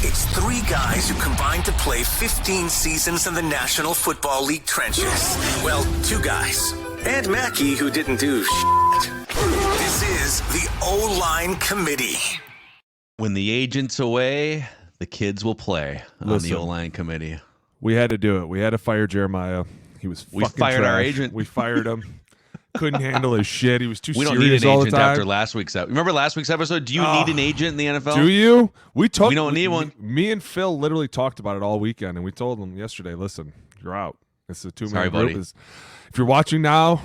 It's three guys who combined to play 15 seasons in the National Football League trenches. Well, two guys. And Mackey, who didn't do shit. This is the O-Line Committee. When the agent's away, the kids will play on the O-Line Committee. We had to do it. We had to fire Jeremiah. He was fucking trash. We fired our agent. We fired him. Couldn't handle his shit. He was too serious all the time. We don't need an agent after last week's episode. Remember last week's episode? Do you need an agent in the NFL? Do you? We don't need one. Me and Phil literally talked about it all weekend, and we told him yesterday, listen, you're out. It's a two-man group. If you're watching now,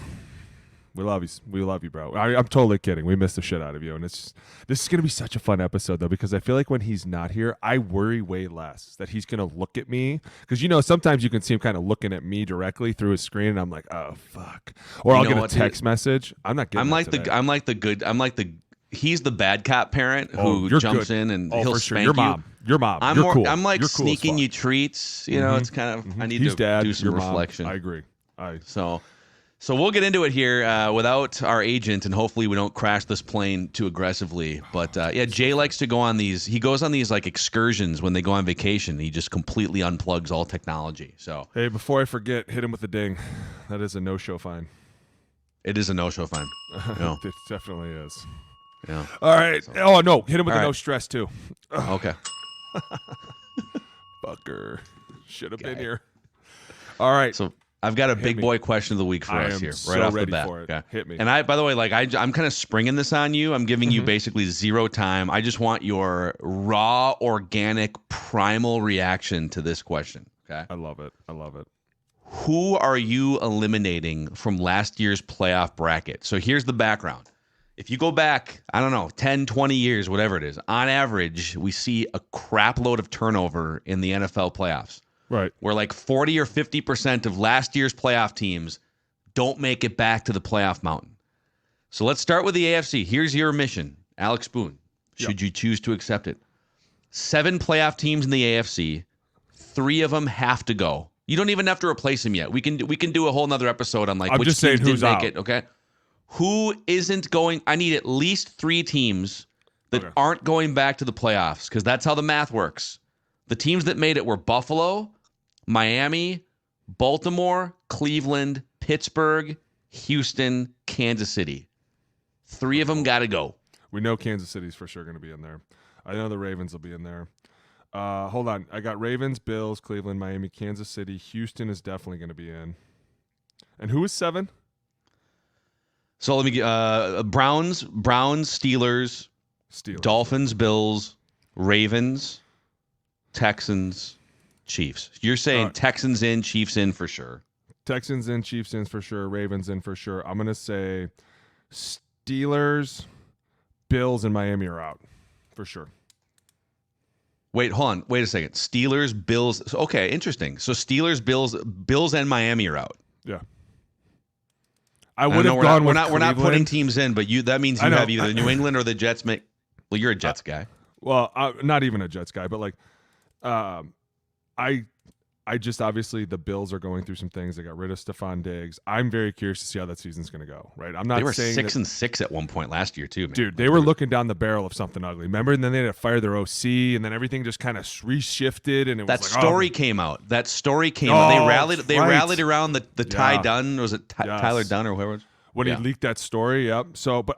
we love you. We love you, bro. I'm totally kidding. We missed the shit out of you. And this is going to be such a fun episode, though, because I feel like when he's not here, I worry way less that he's going to look at me. Because, sometimes you can see him kind of looking at me directly through his screen, and I'm like, oh, fuck. Or I'll get a text message. I'm not getting he's the bad cop parent who jumps in and he'll spank you. Your mom. I'm like You're sneaking you treats. It's kind of, I need to do some reflection. I agree. So we'll get into it here without our agent, and hopefully we don't crash this plane too aggressively. But Jay likes to go on these. He goes on these like excursions when they go on vacation. He just completely unplugs all technology. So hey, before I forget, hit him with the ding. That is a no-show fine. It is a no-show fine. No. It definitely is. Yeah. All right. Oh no, hit him with the no stress too. Okay. Fucker, should have been here. All right. So I've got a big boy question of the week for us here, right off the bat. Okay. Hit me. And by the way, I'm kind of springing this on you. I'm giving you basically zero time. I just want your raw, organic, primal reaction to this question. Okay. I love it. Who are you eliminating from last year's playoff bracket? So here's the background. If you go back, 10, 20 years, whatever it is, on average, we see a crap load of turnover in the NFL playoffs. Right. Where like 40 or 50% of last year's playoff teams don't make it back to the playoff mountain. So let's start with the AFC. Here's your mission, Alex Boone, should you choose to accept it. 7 playoff teams in the AFC, 3 of them have to go. You don't even have to replace them yet. We can do a whole nother episode on which teams didn't make it, okay? Who isn't going? I need at least 3 teams that aren't going back to the playoffs, because that's how the math works. The teams that made it were Buffalo, Miami, Baltimore, Cleveland, Pittsburgh, Houston, Kansas City. 3 of them got to go. We know Kansas City's for sure going to be in there. I know the Ravens will be in there. Hold on. I got Ravens, Bills, Cleveland, Miami, Kansas City. Houston is definitely going to be in. And who is 7? So let me get Browns, Steelers, Dolphins, Bills, Ravens, Texans, Chiefs. You're saying Texans in, Chiefs in for sure. Texans in, Chiefs in for sure, Ravens in for sure. I'm going to say Steelers, Bills, and Miami are out for sure. Wait, hold on. Wait a second. Steelers, Bills. Okay, interesting. So Steelers, Bills, and Miami are out. Yeah. I would have gone with We're not putting teams in, but that means you have either New England or the Jets. Well, you're a Jets guy. Well, not even a Jets guy, but I just obviously the Bills are going through some things. They got rid of Stephon Diggs. I'm very curious to see how that season's going to go. Right? I'm not. They were saying 6-6 at one point last year too, man. Dude, they were looking down the barrel of something ugly. Remember? And then they had to fire their OC, and then everything just kind of reshifted. And it was story came out. That story came out. They rallied around the Ty Dunn. Was it Tyler Dunn or whoever? It was? When he leaked that story. Yep. So, but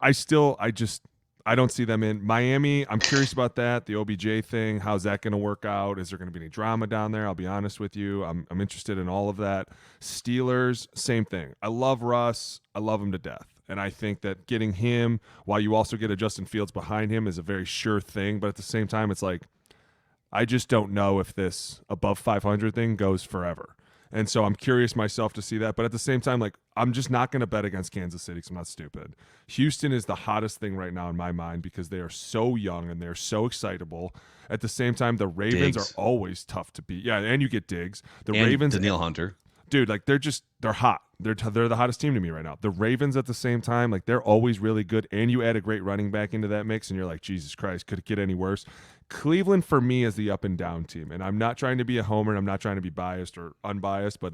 I don't see them in Miami. I'm curious about that. The OBJ thing. How's that going to work out? Is there going to be any drama down there? I'll be honest with you. I'm interested in all of that. Steelers, same thing. I love Russ. I love him to death. And I think that getting him, while you also get a Justin Fields behind him, is a very sure thing. But at the same time, it's like, I just don't know if this above 500 thing goes forever. And so I'm curious myself to see that. But at the same time, I'm just not going to bet against Kansas City because I'm not stupid. Houston is the hottest thing right now in my mind because they are so young and they're so excitable. At the same time, the Ravens are always tough to beat. Yeah, and you get Diggs. Ravens, Danielle Hunter. Dude, they're hot. They're the hottest team to me right now. The Ravens at the same time, they're always really good. And you add a great running back into that mix, and you're like, Jesus Christ, could it get any worse? Cleveland for me is the up and down team. And I'm not trying to be a homer, and I'm not trying to be biased or unbiased, but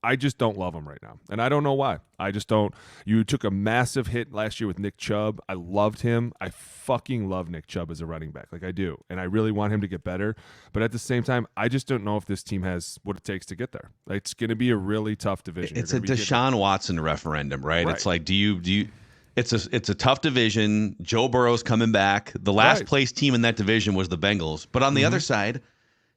I just don't love him right now. And I don't know why. I just don't. You took a massive hit last year with Nick Chubb. I loved him. I fucking love Nick Chubb as a running back. Like I do. And I really want him to get better. But at the same time, I just don't know if this team has what it takes to get there. Like, it's going to be a really tough division. It's a Deshaun Watson referendum, right? It's like, do you it's a tough division. Joe Burrow's coming back. The last place team in that division was the Bengals. But on the other side,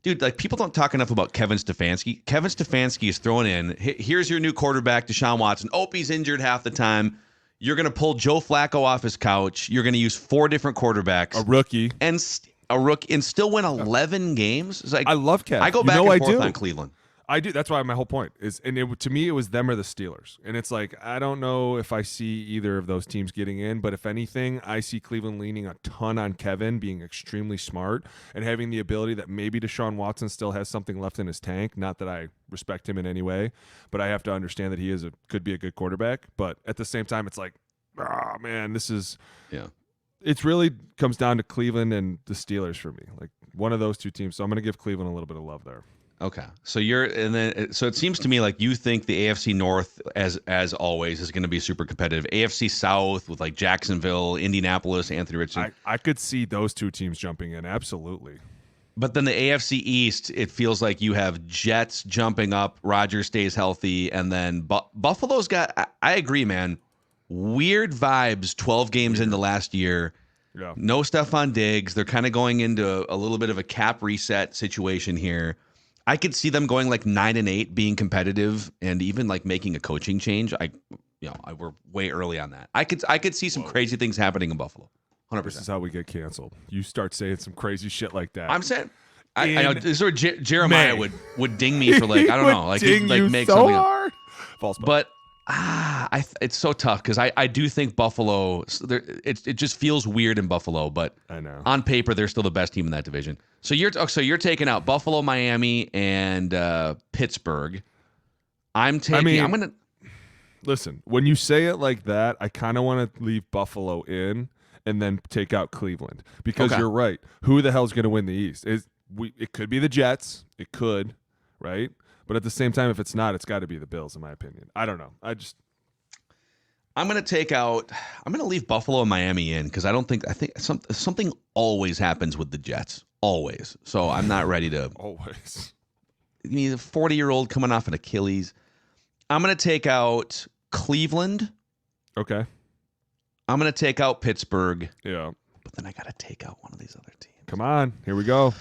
dude, like people don't talk enough about Kevin Stefanski. Kevin Stefanski is throwing in, here's your new quarterback, Deshaun Watson. Oh, he's injured half the time. You're going to pull Joe Flacco off his couch. You're going to use 4 different quarterbacks. A rookie. And still win 11 games. It's like, I love Kev. I go back and forth on Cleveland. I do. That's why my whole point is, and to me, it was them or the Steelers. And it's like, I don't know if I see either of those teams getting in, but if anything, I see Cleveland leaning a ton on Kevin being extremely smart and having the ability that maybe Deshaun Watson still has something left in his tank. Not that I respect him in any way, but I have to understand that he could be a good quarterback. But at the same time, it's like, oh man, it really comes down to Cleveland and the Steelers for me. Like one of those two teams. So I'm going to give Cleveland a little bit of love there. Okay, so it seems to me like you think the AFC North, as always, is going to be super competitive. AFC South with like Jacksonville, Indianapolis, Anthony Richardson. I could see those two teams jumping in, absolutely. But then the AFC East, it feels like you have Jets jumping up. Rodgers stays healthy, and then Buffalo's got. I agree, man. Weird vibes. 12 games into last year. Yeah. No Stephon Diggs. They're kind of going into a little bit of a cap reset situation here. I could see them going like 9-8, being competitive, and even like making a coaching change. We're way early on that. I could see some crazy things happening in Buffalo. 100%. This is how we get canceled. You start saying some crazy shit like that. I'm saying, I know this is where Jeremiah would ding me for like I don't know, like ding like you make so something hard. up. False. But it's so tough because I do think Buffalo. It just feels weird in Buffalo, but I know on paper they're still the best team in that division. So you're taking out Buffalo, Miami, and Pittsburgh. I'm gonna listen. When you say it like that, I kind of want to leave Buffalo in and then take out Cleveland because you're right. Who the hell's going to win the East? It could be the Jets. It could, right? But at the same time, if it's not, it's got to be the Bills, in my opinion. I don't know. I'm going to leave Buffalo and Miami in because I think something always happens with the Jets. Always. So I'm not ready to. Always. I mean, a 40-year-old coming off an Achilles. I'm going to take out Cleveland. Okay. I'm going to take out Pittsburgh. Yeah. But then I got to take out one of these other teams. Come on. Here we go.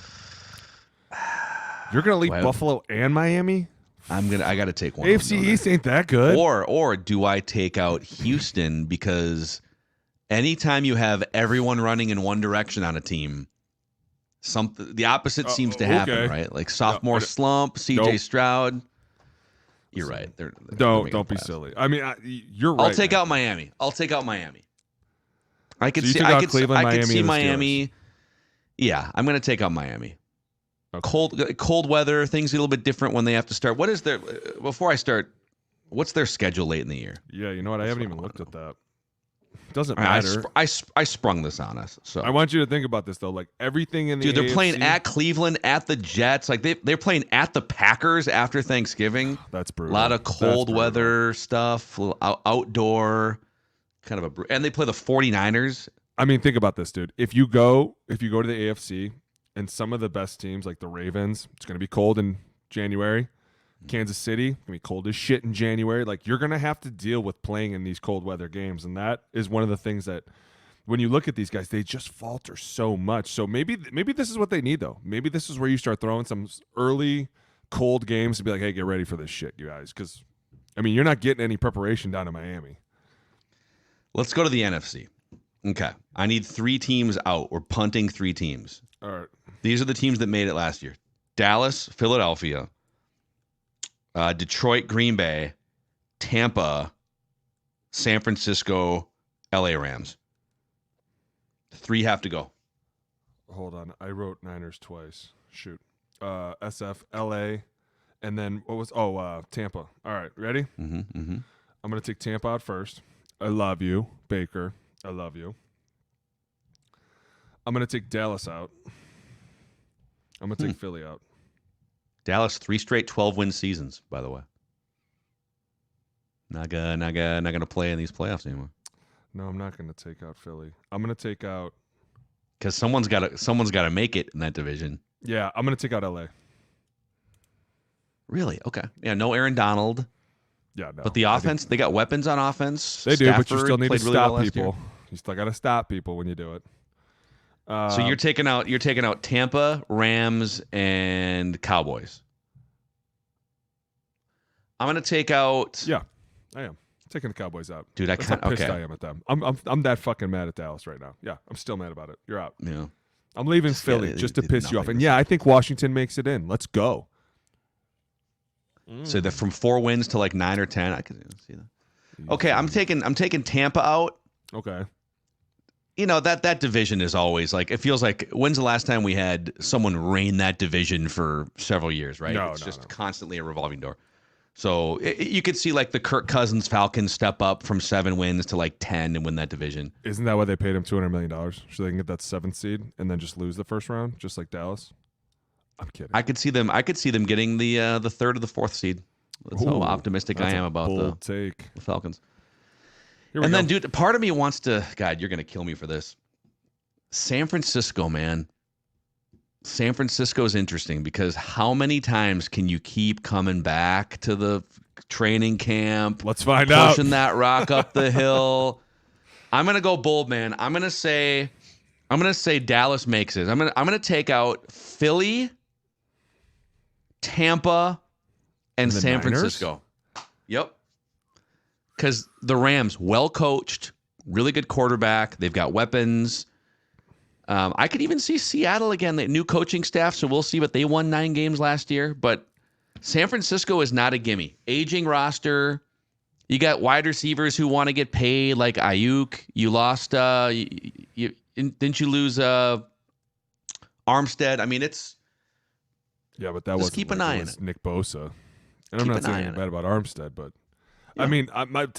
You're going to leave Buffalo and Miami? I got to take one. AFC East ain't that good. Or do I take out Houston because anytime you have everyone running in one direction on a team, the opposite seems to happen, right? Like sophomore slump, CJ Stroud. You're right. Don't be silly. I mean, you're right. I'll take out Miami. I could see Cleveland, I could see Miami. Yeah, I'm going to take out Miami. Okay. Cold weather, things are a little bit different when they have to start. Before I start, what's their schedule late in the year? Yeah, you know what? I haven't even looked at that. It doesn't matter. I sprung this on us. So I want you to think about this though. Like everything in the they're AFC, playing at Cleveland, at the Jets. Like they're playing at the Packers after Thanksgiving. That's brutal. A lot of cold weather stuff, a little outdoor, kind of and they play the 49ers. I mean, think about this, dude. If you go to the AFC and some of the best teams like the Ravens, it's going to be cold in January. Kansas City, going to be cold as shit in January. Like, you're going to have to deal with playing in these cold weather games. And that is one of the things that when you look at these guys, they just falter so much. So maybe this is what they need, though. Maybe this is where you start throwing some early cold games to be like, hey, get ready for this shit, you guys. Because, I mean, you're not getting any preparation down in Miami. Let's go to the NFC. Okay. I need 3 teams out. We're punting 3 teams. All right. These are the teams that made it last year. Dallas, Philadelphia, Detroit, Green Bay, Tampa, San Francisco, LA Rams. 3 have to go. Hold on. I wrote Niners twice. Shoot. SF, LA, and then what was Tampa. All right, ready? Mm-hmm. I'm going to take Tampa out first. I love you, Baker. I love you. I'm going to take Dallas out. I'm going to take Philly out. Dallas, 3 straight 12-win seasons, by the way. Not gonna play in these playoffs anymore. No, I'm not going to take out Philly. I'm going to take out. Because someone's got to make it in that division. Yeah, I'm going to take out LA. Really? Okay. Yeah. No Aaron Donald. Yeah, no. But the offense, they got weapons on offense. They do, but you still need to played really stop well last people. year. You still got to stop people when you do it. So you're taking out Tampa, Rams, and Cowboys. I'm gonna take out. Yeah, I am taking the Cowboys out. Dude, That's how pissed I am at them. I'm that fucking mad at Dallas right now. Yeah, I'm still mad about it. You're out. Yeah. I'm leaving Philly just to piss you off. nothing And yeah, I think Washington makes it in. Let's go. So that from 4 wins to like 9 or 10, I could see that. Okay, I'm taking Tampa out. Okay. You know, that division is always like, it feels like, when's the last time we had someone reign that division for several years, right? No, it's no, just no. constantly a revolving door. So you could see like the Kirk Cousins Falcons step up from 7 wins to like 10 and win that division. Isn't that why they paid him $200 million? So they can get that 7th seed and then just lose the first round, just like Dallas? I'm kidding. I could see them getting the 3rd or the 4th seed. That's how optimistic I am about the Falcons. And then, dude, part of me wants to. God, you're gonna kill me for this. San Francisco, man. San Francisco is interesting because how many times can you keep coming back to the training camp? Let's find out. Pushing that rock up the hill. I'm gonna go bold, man. I'm gonna say Dallas makes it. I'm gonna take out Philly, Tampa, and San Niners? Francisco. Yep. Because the Rams, well coached, really good quarterback. They've got weapons. I could even see Seattle again, the new coaching staff. So we'll see. But they won 9 games last year. But San Francisco is not a gimme. Aging roster. You got wide receivers who want to get paid, like Ayuk. You lost. Didn't you lose Armstead? I mean, it's. Yeah, but that was keep an eye on it. Nick Bosa. And I'm not saying anything bad about Armstead, but yeah. I mean,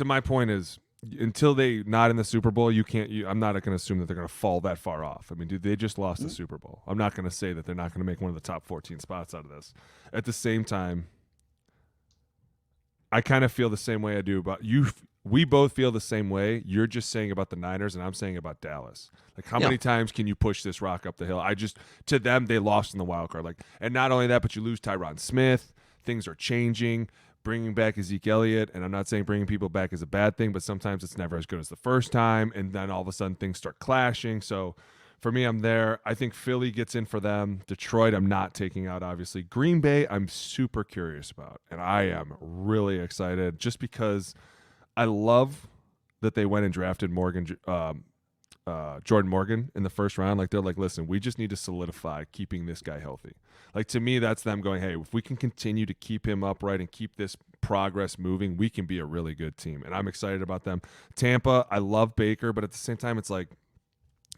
my point is, until they not in the Super Bowl, I'm not going to assume that they're going to fall that far off. I mean, dude, they just lost the Super Bowl. I'm not going to say that they're not going to make one of the top 14 spots out of this. At the same time, I kind of feel the same way I do about you. We both feel the same way. You're just saying about the Niners, and I'm saying about Dallas. Like, how many times can you push this rock up the hill? To them, they lost in the wild card. Like, and not only that, but you lose Tyron Smith. Things are changing. Bringing back Ezekiel Elliott, and I'm not saying bringing people back is a bad thing, but sometimes it's never as good as the first time, and then all of a sudden things start clashing. So for me, I'm there. I think Philly gets in for them. Detroit, I'm not taking out, obviously. Green Bay, I'm super curious about, and I am really excited just because I love that they went and drafted Jordan Morgan in the first round. Like, they're like, listen, we just need to solidify keeping this guy healthy. Like, to me, that's them going, hey, if we can continue to keep him upright and keep this progress moving, we can be a really good team. And I'm excited about them. Tampa, I love Baker, but at the same time, it's like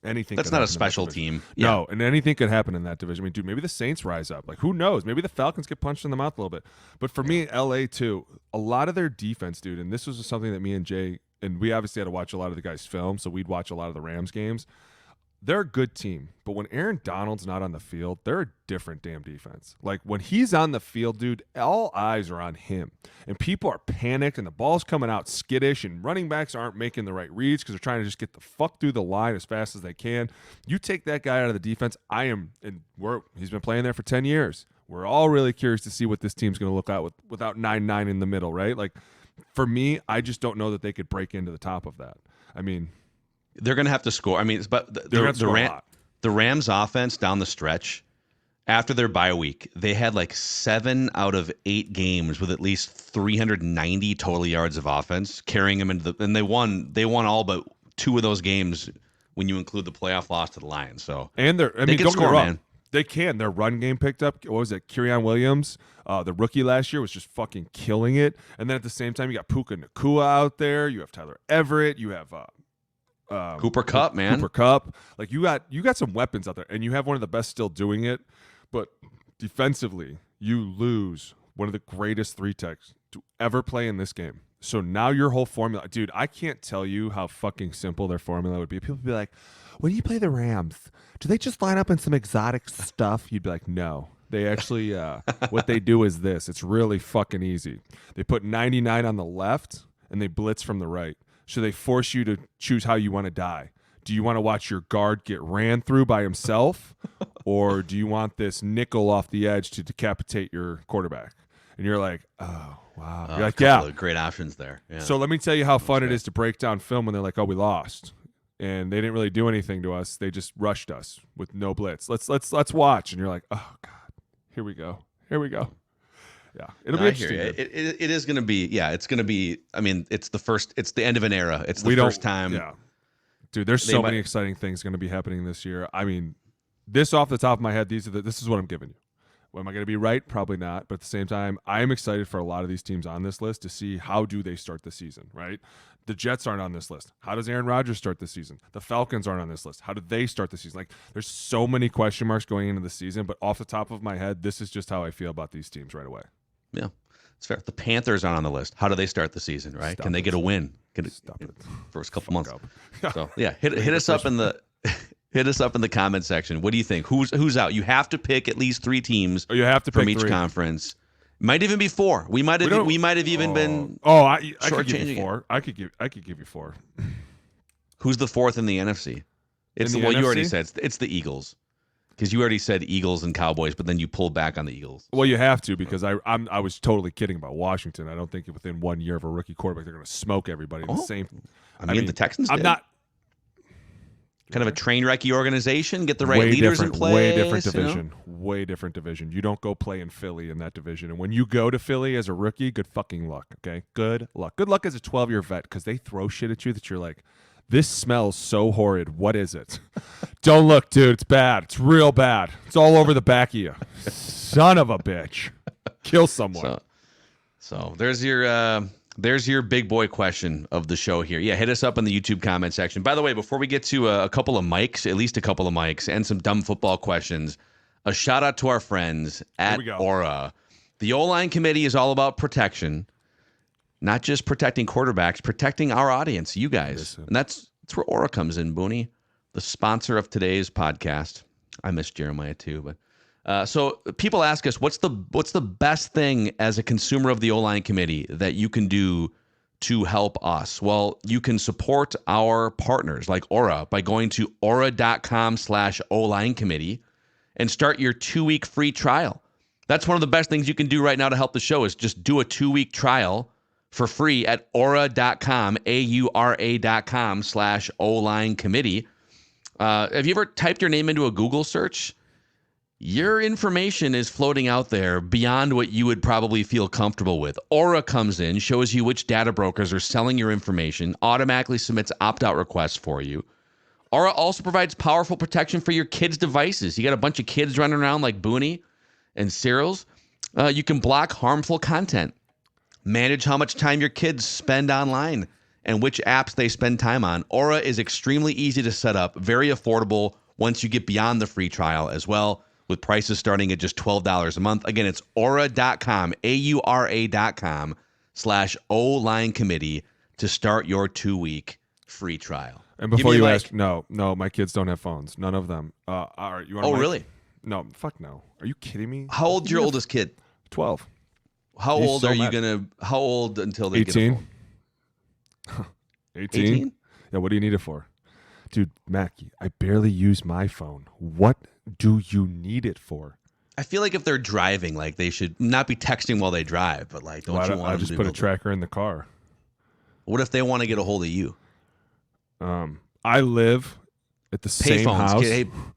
anything. That's not a special team. No, and anything could happen in that division. I mean, dude, maybe the Saints rise up. Like, who knows? Maybe the Falcons get punched in the mouth a little bit. But for me, LA, too, a lot of their defense, dude, and this was something that me and Jay, and we obviously had to watch a lot of the guys' film, so we'd watch a lot of the Rams games. They're a good team, but when Aaron Donald's not on the field, they're a different damn defense. Like, when he's on the field, dude, all eyes are on him. And people are panicked, and the ball's coming out skittish, and running backs aren't making the right reads because they're trying to just get the fuck through the line as fast as they can. You take that guy out of the defense, he's been playing there for 10 years. We're all really curious to see what this team's going to look out without 9-9 in the middle, right? Like, for me, I just don't know that they could break into the top of that. I mean, they're going to have to score. I mean, but the Rams offense down the stretch after their bye week, they had like 7 out of 8 games with at least 390 total yards of offense, carrying them and they won all but 2 of those games when you include the playoff loss to the Lions. So they can score, man. They can. Their run game picked up. What was it? Kerryon Williams, the rookie last year, was just fucking killing it. And then at the same time, you got Puka Nacua out there. You have Tyler Everett. You have Cooper Kupp, man. Cooper Kupp. Like, you got some weapons out there, and you have one of the best still doing it. But defensively, you lose one of the greatest 3-techs to ever play in this game. So now your whole formula, dude, I can't tell you how fucking simple their formula would be. People would be like, when you play the Rams, do they just line up in some exotic stuff? You'd be like, no. They actually, what they do is this. It's really fucking easy. They put 99 on the left, and they blitz from the right. So they force you to choose how you want to die. Do you want to watch your guard get ran through by himself, or do you want this nickel off the edge to decapitate your quarterback? And you're like, oh, wow. You're like, yeah. Great options there. Yeah. So let me tell you how fun it is to break down film when they're like, oh, we lost. And they didn't really do anything to us. They just rushed us with no blitz. Let's watch. And you're like, oh, God, here we go. Yeah, it'll be interesting. It is going to be, it's going to be, I mean, it's the end of an era. It's the first time. Yeah. Dude, there's so many exciting things going to be happening this year. I mean, this off the top of my head, this is what I'm giving you. Am I going to be right? Probably not. But at the same time, I am excited for a lot of these teams on this list to see how do they start the season, right? The Jets aren't on this list. How does Aaron Rodgers start the season? The Falcons aren't on this list. How do they start the season? Like, there's so many question marks going into the season, but off the top of my head, this is just how I feel about these teams right away. Yeah, it's fair. The Panthers aren't on the list. How do they start the season, right? Can they get a win? Stop it. First couple months. So, yeah, hit us up in the hit us up in the comment section. What do you think? Who's out? You have to pick at least 3 teams from each conference. Might even be 4. We might have even been I could give you 4. I could give you 4. Who's the 4th in the NFC? You already said it's the Eagles. Because you already said Eagles and Cowboys, but then you pulled back on the Eagles. Well, you have to, because I was totally kidding about Washington. I don't think within 1 year of a rookie quarterback they're going to smoke everybody. The same. I mean, the Texans. I'm not. Kind of a train wrecky organization. Get the right leaders in place. Way different division. Way different division. You don't go play in Philly in that division. And when you go to Philly as a rookie, good fucking luck. Okay, good luck. Good luck as a 12-year vet, because they throw shit at you that you're like, this smells so horrid. What is it? Don't look, dude. It's bad. It's real bad. It's all over the back of you. Son of a bitch. Kill someone. So there's your big boy question of the show here. Yeah, hit us up in the YouTube comment section. By the way, before we get to a couple of mics, at least a couple of mics, and some dumb football questions, a shout out to our friends at Aura. The O-line committee is all about protection. Not just protecting quarterbacks, protecting our audience, you guys. Listen. And that's where Aura comes in, Booney, the sponsor of today's podcast. I miss Jeremiah too, but so people ask us, what's the best thing as a consumer of the O-line committee that you can do to help us? Well, you can support our partners like Aura by going to aura.com/O-line committee and start your 2-week free trial. That's one of the best things you can do right now to help the show is just do a 2-week trial for free at aura.com, aura.com/O-line committee. Have you ever typed your name into a Google search? Your information is floating out there beyond what you would probably feel comfortable with. Aura comes in, shows you which data brokers are selling your information, automatically submits opt-out requests for you. Aura also provides powerful protection for your kids' devices. You got a bunch of kids running around like Booney and Sirles. You can block harmful content. Manage how much time your kids spend online and which apps they spend time on. Aura is extremely easy to set up, very affordable once you get beyond the free trial as well, with prices starting at just $12 a month. Again, it's aura.com, aura.com/O-line committee to start your 2-week free trial. And before you ask, no, my kids don't have phones. None of them. All right, you want really? No, fuck no. Are you kidding me? How old's your oldest kid? 12. How old until they 18. get a phone? 18? Yeah, what do you need it for? Dude, Mackie, I barely use my phone. What do you need it for? I feel like if they're driving, like they should not be texting while they drive, but like, don't you want I them just to put a tracker in the car. What if they want to get a hold of you? I live at the same house.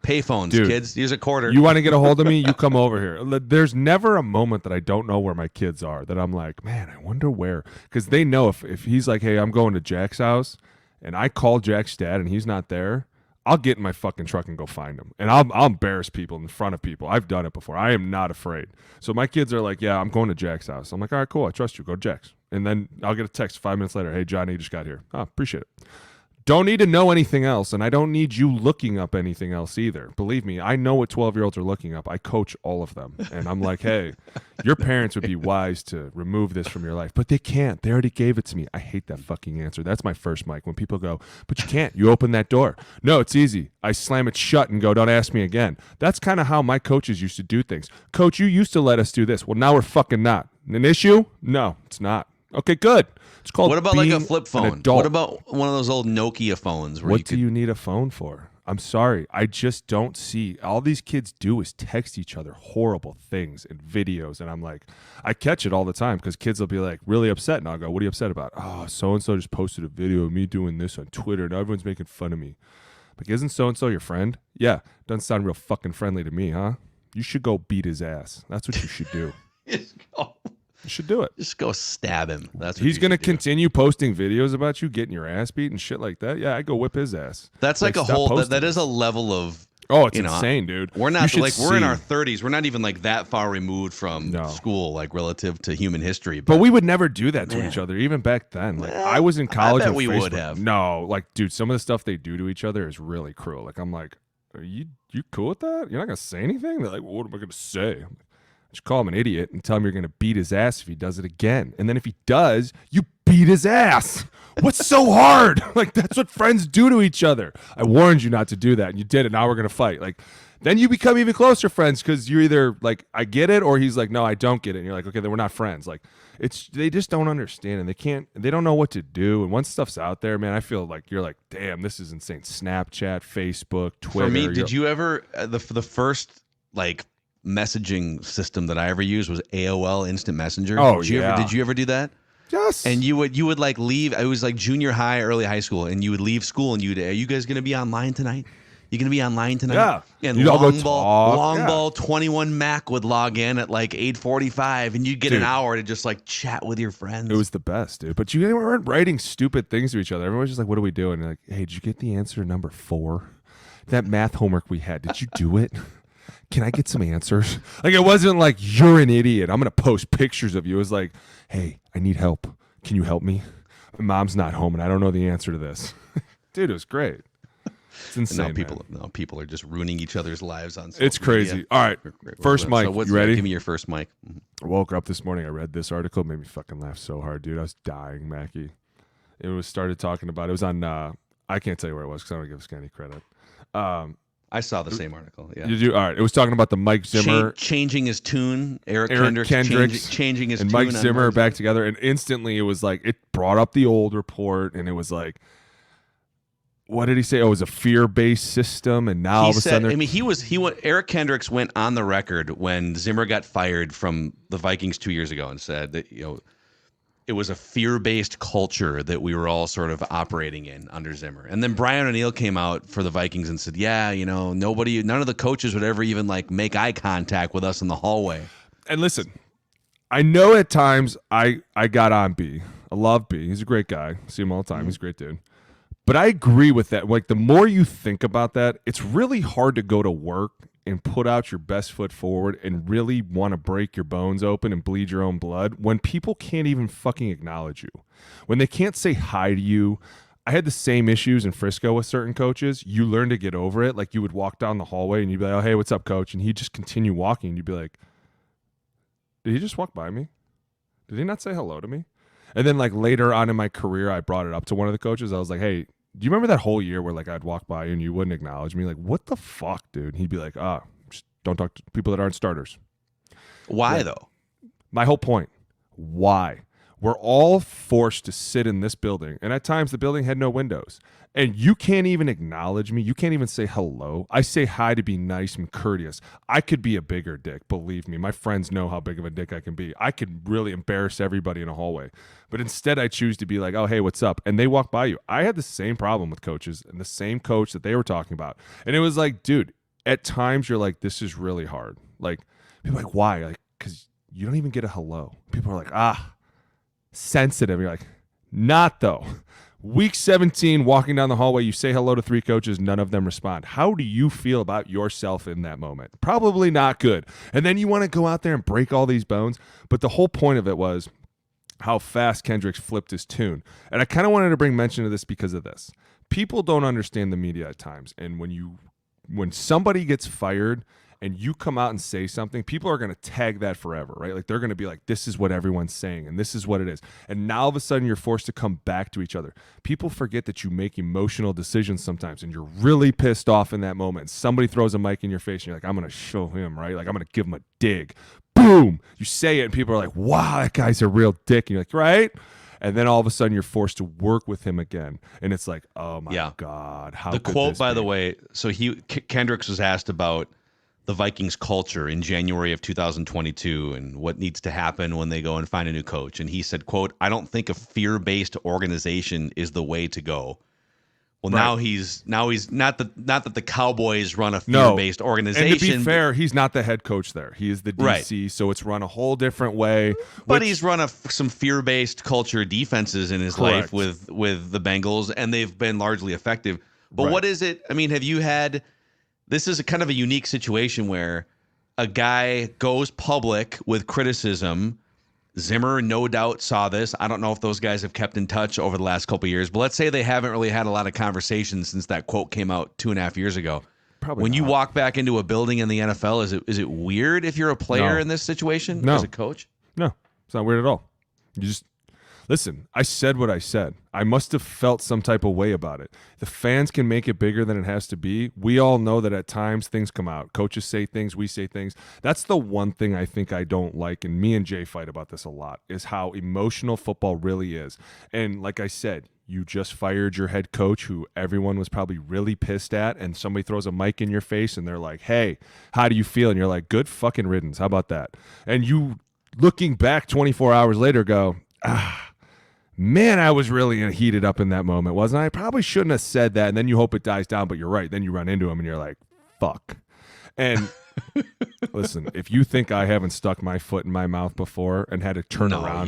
Pay phones, dude, kids. Use a quarter. You want to get a hold of me? You come over here. There's never a moment that I don't know where my kids are, that I'm like, man, I wonder where. Because they know if he's like, hey, I'm going to Jack's house, and I call Jack's dad and he's not there, I'll get in my fucking truck and go find him. And I'll embarrass people in front of people. I've done it before. I am not afraid. So my kids are like, yeah, I'm going to Jack's house. I'm like, all right, cool. I trust you. Go to Jack's. And then I'll get a text 5 minutes later. Hey, Johnny just got here. Oh, appreciate it. Don't need to know anything else, and I don't need you looking up anything else either. Believe me, I know what 12-year-olds are looking up. I coach all of them, and I'm like, hey, your parents would be wise to remove this from your life, but they can't. They already gave it to me. I hate that fucking answer. That's my first mic. When people go, but you can't. You open that door. No, it's easy. I slam it shut and go, don't ask me again. That's kind of how my coaches used to do things. Coach, you used to let us do this. Well, now we're fucking not. An issue? No, it's not. Okay, good. It's called. What about like a being flip an phone? adult. What about one of those old Nokia phones? Where What do you need a phone for? I'm sorry. I just don't see. All these kids do is text each other horrible things and videos. And I'm like, I catch it all the time because kids will be like really upset. And I'll go, what are you upset about? Oh, so-and-so just posted a video of me doing this on Twitter and everyone's making fun of me. Like, isn't so-and-so your friend? Yeah. Doesn't sound real fucking friendly to me, huh? You should go beat his ass. That's what you should do. You should do it. Just go stab him. That's what He's going to do. continue posting videos about you getting your ass beat and shit like that. Yeah, I go whip his ass. That's like a stop whole. posting That is this. a level of. Oh, it's insane, dude. We're You not should like we're in see. our 30s. We're not even like that far removed from school, like relative to human history. But we would never do that to each other, even back then. Like I was in college. bet on we Facebook. would have. No, like, dude, some of the stuff they do to each other is really cruel. Like, I'm like, are you cool with that? You're not gonna say anything? They're like, well, what am I gonna say? Just call him an idiot and tell him you're gonna beat his ass if he does it again. And then if he does, you beat his ass. What's so hard? Like, that's what friends do to each other. I warned you not to do that, and you did it. Now we're gonna fight. Like, then you become even closer friends because you're either like, I get it, or he's like, no, I don't get it. And you're like, okay, then we're not friends. Like, they just don't understand, and they don't know what to do. And once stuff's out there, man, I feel like you're like, damn, this is insane. Snapchat, Facebook, Twitter. For me, did you ever the first like messaging system that I ever used was AOL Instant Messenger? Oh, Did you ever do that? Yes. And you would like leave. It was like junior high, early high school, and you would leave school and are you guys gonna be online tonight? You gonna be online tonight? Yeah. And You'd all go long talk. ball 21 Mac would log in at like 8:45, and you'd get Dude. an hour to just like chat with your friends. It was the best, dude. But you weren't writing stupid things to each other. Everyone was just like, what are we doing? You're like, hey, did you get the answer to number 4? That math homework we had, did you do it? Can I get some answers? Like, it wasn't like, you're an idiot, I'm going to post pictures of you. It was like, hey, I need help. Can you help me? My mom's not home, and I don't know the answer to this. Dude, it was great. It's insane. Now people are just ruining each other's lives on social It's crazy. media. All right, first mic. So You ready? Give me your first mic. I woke up this morning. I read this article. It made me fucking laugh so hard, dude. I was dying, Mackie. It was started talking about. It was on. I can't tell you where it was because I don't give this guy any credit. I saw the same article. Yeah. You do all right. It was talking about the Mike Zimmer, changing his tune. Eric Kendricks changing his and tune Mike Zimmer back together, and instantly it was like it brought up the old report, and it was like, what did he say? Oh, it was a fear-based system, and now all of a sudden, I mean, Eric Kendricks went on the record when Zimmer got fired from the Vikings 2 years ago and said that it was a fear-based culture that we were all sort of operating in under Zimmer. And then Brian O'Neill came out for the Vikings and said, yeah, none of the coaches would ever even like make eye contact with us in the hallway. And listen, I know at times I got on B. I love B. He's a great guy. See him all the time. He's a great dude. But I agree with that. Like, the more you think about that, it's really hard to go to work and put out your best foot forward and really want to break your bones open and bleed your own blood when people can't even fucking acknowledge you. When they can't say hi to you. I had the same issues in Frisco with certain coaches. You learn to get over it. Like, you would walk down the hallway and you'd be like, oh, hey, what's up, coach? And he'd just continue walking. And you'd be like, did he just walk by me? Did he not say hello to me? And then, like, later on in my career, I brought it up to one of the coaches. I was like, hey, do you remember that whole year where, like, I'd walk by you and you wouldn't acknowledge me? Like, what the fuck, dude? And he'd be like, just don't talk to people that aren't starters. Why, though? My whole point. Why? We're all forced to sit in this building, and at times the building had no windows. And you can't even acknowledge me. You can't even say hello. I say hi to be nice and courteous. I could be a bigger dick, believe me. My friends know how big of a dick I can be. I could really embarrass everybody in a hallway. But instead I choose to be like, oh, hey, what's up? And they walk by you. I had the same problem with coaches and the same coach that they were talking about. And it was like, dude, at times you're like, this is really hard. Like, people are like, why? Like, because you don't even get a hello. People are like, sensitive. You're like, not though. Week 17, walking down the hallway, you say hello to 3 coaches, none of them respond. How do you feel about yourself in that moment? Probably not good. And then you want to go out there and break all these bones. But the whole point of it was how fast Kendricks flipped his tune. And I kind of wanted to bring mention to this because of this. People don't understand the media at times. And when somebody gets fired and you come out and say something, people are going to tag that forever, right? Like, they're going to be like, this is what everyone's saying, and this is what it is. And now all of a sudden you're forced to come back to each other. People forget that you make emotional decisions sometimes, and you're really pissed off in that moment. Somebody throws a mic in your face, and you're like, I'm going to show him, right? Like, I'm going to give him a dig. boom, you say it, and people are like, wow, that guy's a real dick. And you're like, right? And then all of a sudden you're forced to work with him again. And it's like, oh my God, how the could quote, this by be? the way, so Kendricks was asked about the Vikings culture in January of 2022 and what needs to happen when they go and find a new coach. And he said, quote, I don't think a fear-based organization is the way to go. Well, Right. now he's not that the Cowboys run a fear-based organization. And to be fair, he's not the head coach there. He is the DC, so it's run a whole different way. But he's run some fear-based culture defenses in his life with the Bengals, and they've been largely effective. But what is it? I mean, have you had – this is a kind of a unique situation where a guy goes public with criticism. Zimmer, no doubt, saw this. I don't know if those guys have kept in touch over the last couple of years, but let's say they haven't really had a lot of conversations since that quote came out 2.5 years ago. Probably when not. you walk back into a building in the NFL, is it weird if you're a player in this situation as a coach? No, it's not weird at all. You just listen. I said what I said. I must have felt some type of way about it. The fans can make it bigger than it has to be. We all know that at times things come out. Coaches say things, we say things. That's the one thing I think I don't like, and me and Jay fight about this a lot, is how emotional football really is. And like I said, you just fired your head coach who everyone was probably really pissed at, and somebody throws a mic in your face and they're like, hey, how do you feel? And you're like, good fucking riddance. How about that? And you, looking back 24 hours later, go, man, I was really heated up in that moment, wasn't I? I probably shouldn't have said that. And then you hope it dies down, but you're right. Then you run into him and you're like, fuck. And listen, if you think I haven't stuck my foot in my mouth before and had to turn around.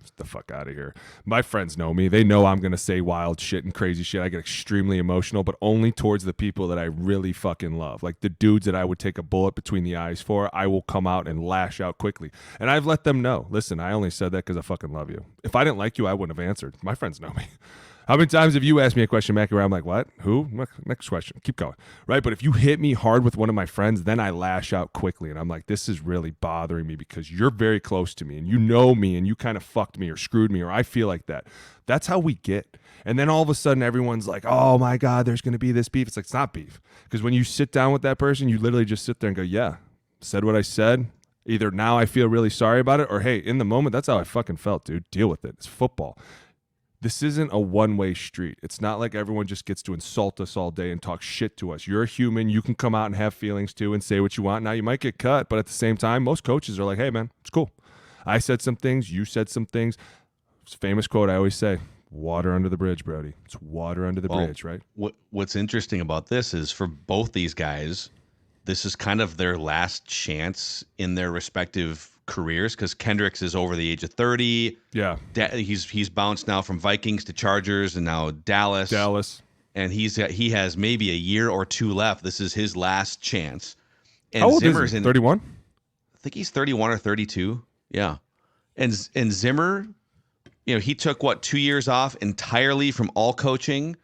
Get the fuck out of here. My friends know me. They know I'm going to say wild shit and crazy shit. I get extremely emotional, but only towards the people that I really fucking love. Like the dudes that I would take a bullet between the eyes for, I will come out and lash out quickly. And I've let them know, listen, I only said that because I fucking love you. If I didn't like you, I wouldn't have answered. My friends know me. How many times have you asked me a question, Mackey, where I'm like, what? Who? Next question. Keep going. Right? But if you hit me hard with one of my friends, then I lash out quickly. And I'm like, this is really bothering me because you're very close to me and you know me and you kind of fucked me or screwed me or I feel like that. That's how we get. And then all of a sudden everyone's like, oh my God, there's going to be this beef. It's like, it's not beef. Because when you sit down with that person, you literally just sit there and go, yeah, said what I said. Either now I feel really sorry about it or, hey, in the moment, that's how I fucking felt, dude. Deal with it. It's football. This isn't a one-way street. It's not like everyone just gets to insult us all day and talk shit to us. You're a human. You can come out and have feelings too and say what you want. Now, you might get cut, but at the same time, most coaches are like, hey, man, it's cool. I said some things. You said some things. It's a famous quote I always say, water under the bridge, Brody. It's water under the bridge, right? What's interesting about this is for both these guys, this is kind of their last chance in their respective careers because Kendricks is over the age of 30. Yeah. He's bounced now from Vikings to Chargers and now Dallas. And he has maybe a year or two left. This is his last chance. And how old Zimmer's is he? in 31? I think he's 31 or 32. Yeah. And Zimmer, he took 2 years off entirely from all coaching.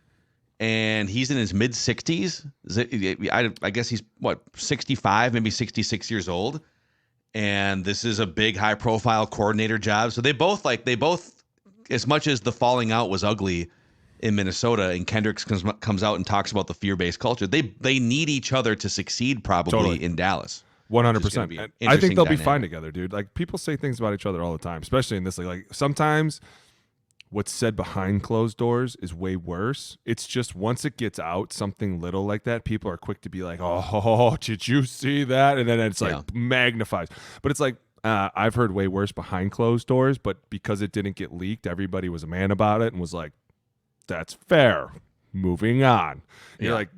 And he's in his mid-60s. I guess he's, 65, maybe 66 years old. And this is a big, high-profile coordinator job. So they both, as much as the falling out was ugly in Minnesota, and Kendricks comes out and talks about the fear-based culture, they need each other to succeed probably in Dallas. 100%. I think they'll be fine together, dude. Like, people say things about each other all the time, especially in this league. Like, sometimes what's said behind closed doors is way worse. It's just once it gets out, something little like that, people are quick to be like, oh, did you see that? And then it's like magnifies. But it's like, I've heard way worse behind closed doors, but because it didn't get leaked, everybody was a man about it and was like, that's fair. Moving on. You're like,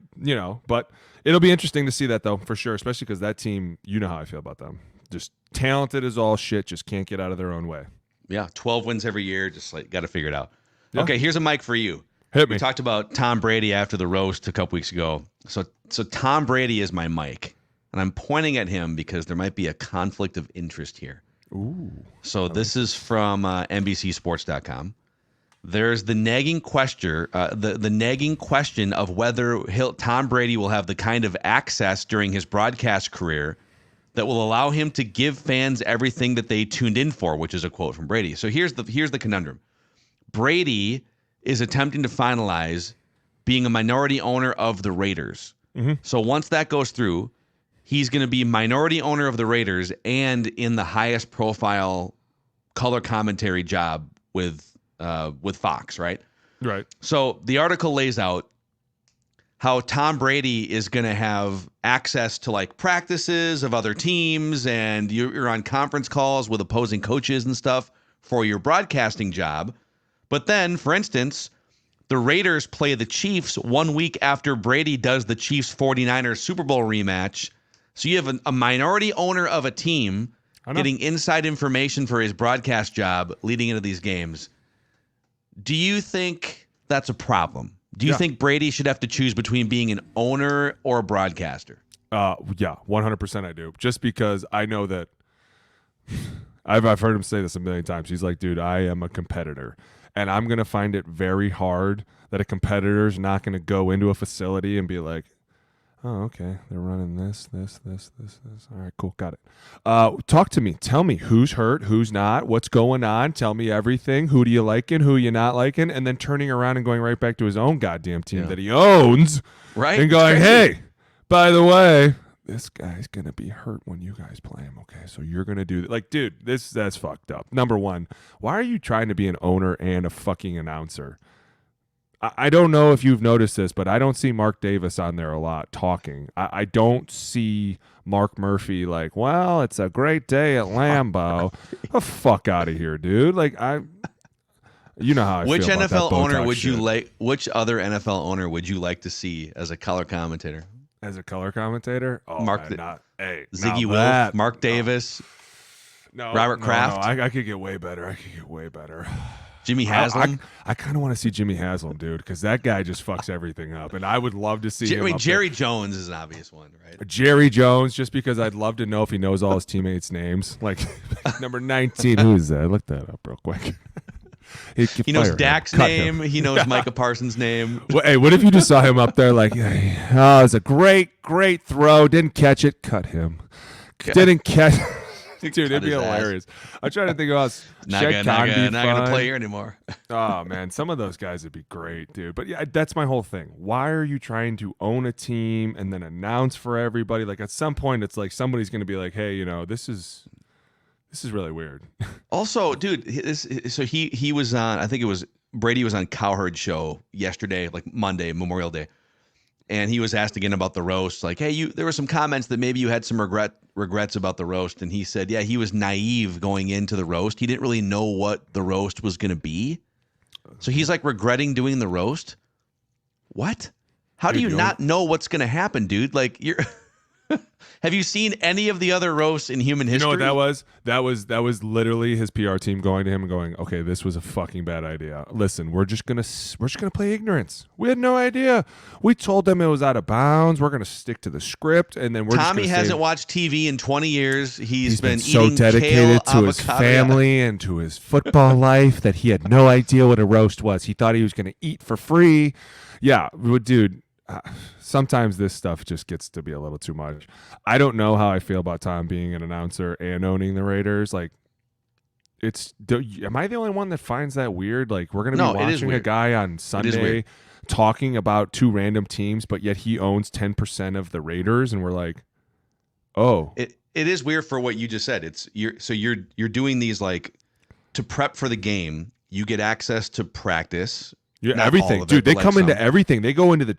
but it'll be interesting to see that though, for sure, especially because that team, you know how I feel about them. Just talented as all shit, just can't get out of their own way. Yeah, 12 wins every year. Just got to figure it out. Yeah. Okay, here's a mic for you. Hit me. We talked about Tom Brady after the roast a couple weeks ago. So Tom Brady is my mic, and I'm pointing at him because there might be a conflict of interest here. Ooh. So this is from NBCSports.com. There's the nagging question, the nagging question of whether Tom Brady will have the kind of access during his broadcast career that will allow him to give fans everything that they tuned in for, which is a quote from Brady. So here's the conundrum. Brady is attempting to finalize being a minority owner of the Raiders. Mm-hmm. So once that goes through, he's going to be minority owner of the Raiders and in the highest profile color commentary job with Fox, right? Right. So the article lays out how Tom Brady is going to have access to like practices of other teams, and you're on conference calls with opposing coaches and stuff for your broadcasting job. But then, for instance, the Raiders play the Chiefs 1 week after Brady does the Chiefs 49ers Super Bowl rematch. So you have a minority owner of a team getting inside information for his broadcast job leading into these games. Do you think that's a problem? Do you think Brady should have to choose between being an owner or a broadcaster? Yeah, 100% I do. Just because I know that I've heard him say this a million times. He's like, dude, I am a competitor, and I'm going to find it very hard that a competitor is not going to go into a facility and be like, oh, okay, they're running this. All right, cool, got it. Talk to me. Tell me who's hurt, who's not, what's going on. Tell me everything. Who do you liking, who you not liking, and then turning around and going right back to his own goddamn team that he owns, right? And going, hey, by the way, this guy's gonna be hurt when you guys play him. Okay, so you're gonna do that. Like, dude, that's fucked up. Number one, why are you trying to be an owner and a fucking announcer? I don't know if you've noticed this, but I don't see Mark Davis on there a lot talking. I don't see Mark Murphy like, well, it's a great day at Lambeau. The fuck out of here, dude. Like, you know how I which feel about NFL that owner Botox would shit. you like? Which other NFL owner would you like to see as a color commentator? As a color commentator? Oh, Mark man, Ziggy Wilf, Mark Davis, Robert Kraft. No, I could get way better. Jimmy Haslam. I kind of want to see Jimmy Haslam, dude, because that guy just fucks everything up, and I would love to see him. Jerry Jones is an obvious one, right? Jerry Jones, just because I'd love to know if he knows all his teammates' names. Like number 19, who's that? Look that up real quick. He knows Dak's name. He knows Micah Parsons' name. Well, hey, what if you just saw him up there like, oh, it's a great throw. Didn't catch it. Cut him. Didn't catch Dude, it'd be hilarious. I'm trying to think about not gonna play here anymore. Oh man, some of those guys would be great, dude. But yeah, that's my whole thing. Why are you trying to own a team and then announce for everybody? Like at some point, it's like somebody's going to be like, "Hey, this is really weird." Also, dude, so he was on. I think it was Brady was on Cowherd's show yesterday, like Monday, Memorial Day. And he was asked again about the roast, like, hey, there were some comments that maybe you had some regrets about the roast. And he said, yeah, he was naive going into the roast. He didn't really know what the roast was going to be. So he's like regretting doing the roast. What? How do you not know what's going to happen, dude? Like you're have you seen any of the other roasts in human history? You know what that was? That was literally his PR team going to him and going, "Okay, this was a fucking bad idea. Listen, we're just gonna play ignorance. We had no idea. We told them it was out of bounds. We're gonna stick to the script, and then Tommy hasn't watched TV in 20 years. He's been so eating dedicated kale, to his avocado. family and to his football life that he had no idea what a roast was. He thought he was gonna eat for free. Yeah, dude." Sometimes this stuff just gets to be a little too much. I don't know how I feel about Tom being an announcer and owning the Raiders. Like, am I the only one that finds that weird? Like, we're going to be watching a guy on Sunday talking about two random teams, but yet he owns 10% of the Raiders, and we're like, oh. It is weird for what you just said. You're doing these like to prep for the game. You get access to practice. Yeah, everything, dude. They come into everything. They go into the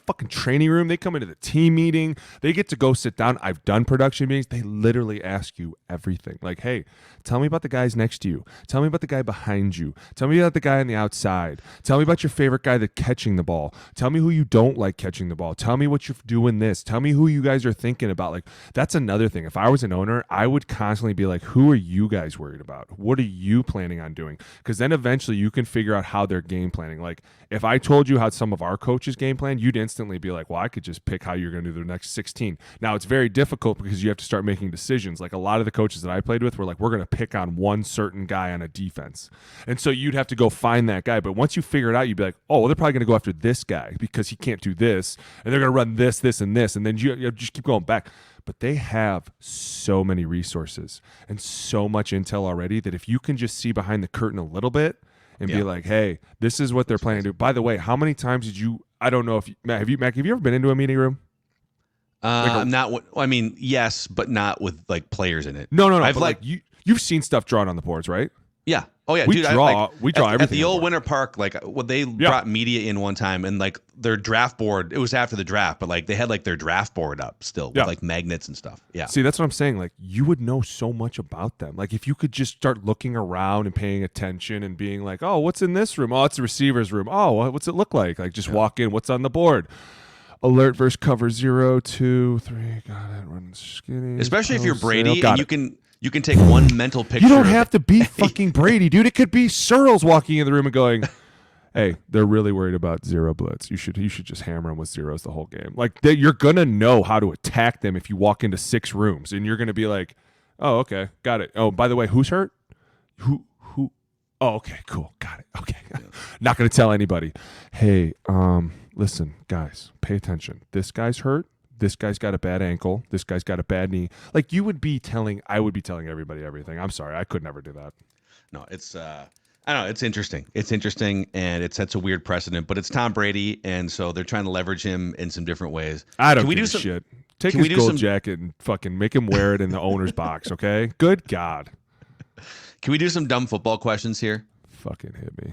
fucking training room. They come into the team meeting. They get to go sit down. I've done production meetings. They literally ask you everything. Like, hey, tell me about the guys next to you. Tell me about the guy behind you. Tell me about the guy on the outside. Tell me about your favorite guy that's catching the ball. Tell me who you don't like catching the ball. Tell me what you're doing this. Tell me who you guys are thinking about. Like, that's another thing. If I was an owner, I would constantly be like, who are you guys worried about? What are you planning on doing? Because then eventually you can figure out how they're game planning. Like, if I told you how some of our coaches game plan, you'd instantly be like, well, I could just pick how you're going to do the next 16. Now, it's very difficult because you have to start making decisions. Like a lot of the coaches that I played with were like, we're going to pick on one certain guy on a defense. And so you'd have to go find that guy. But once you figure it out, you'd be like, oh, well, they're probably going to go after this guy because he can't do this. And they're going to run this, this, and this. And then you just keep going back. But they have so many resources and so much intel already that if you can just see behind the curtain a little bit, and be like, hey, this is what they're planning to do. By the way, how many times did you? I don't know if Mac, have you ever been into a meeting room? Like I mean, yes, but not with like players in it. no. I've But like you've seen stuff drawn on the boards, right? Yeah. Oh yeah, We dude. draw everything at the on old board. Winter Park. Like, well, they brought media in one time, and like their draft board. It was after the draft, but like they had like their draft board up still with like magnets and stuff. Yeah. See, that's what I'm saying. Like, you would know so much about them. Like, if you could just start looking around and paying attention and being like, oh, what's in this room? Oh, it's the receiver's room. Oh, what's it look like? Like, just walk in. What's on the board? Alert versus cover 0, 2, 3. Got it. Run skinny. Especially if you're post, Brady, sale. and you can take one mental picture. You don't have to be fucking Brady, dude. It could be Sirles walking in the room and going, hey, they're really worried about zero blitz. You should just hammer them with zeros the whole game. Like, you're gonna know how to attack them if you walk into 6 rooms, and you're gonna be like, oh, okay, got it. Oh, by the way, who's hurt? Who? Oh, okay, cool, got it. Okay, not gonna tell anybody. Hey, listen, guys, pay attention. This guy's hurt. This guy's got a bad ankle. This guy's got a bad knee. Like, I would be telling everybody everything. I'm sorry, I could never do that. No, it's I don't know. It's interesting. It's interesting, and it sets a weird precedent. But it's Tom Brady, and so they're trying to leverage him in some different ways. I don't give a shit. Take his gold jacket and fucking make him wear it in the owner's box, okay? Good God. Can we do some dumb football questions here? Fucking hit me.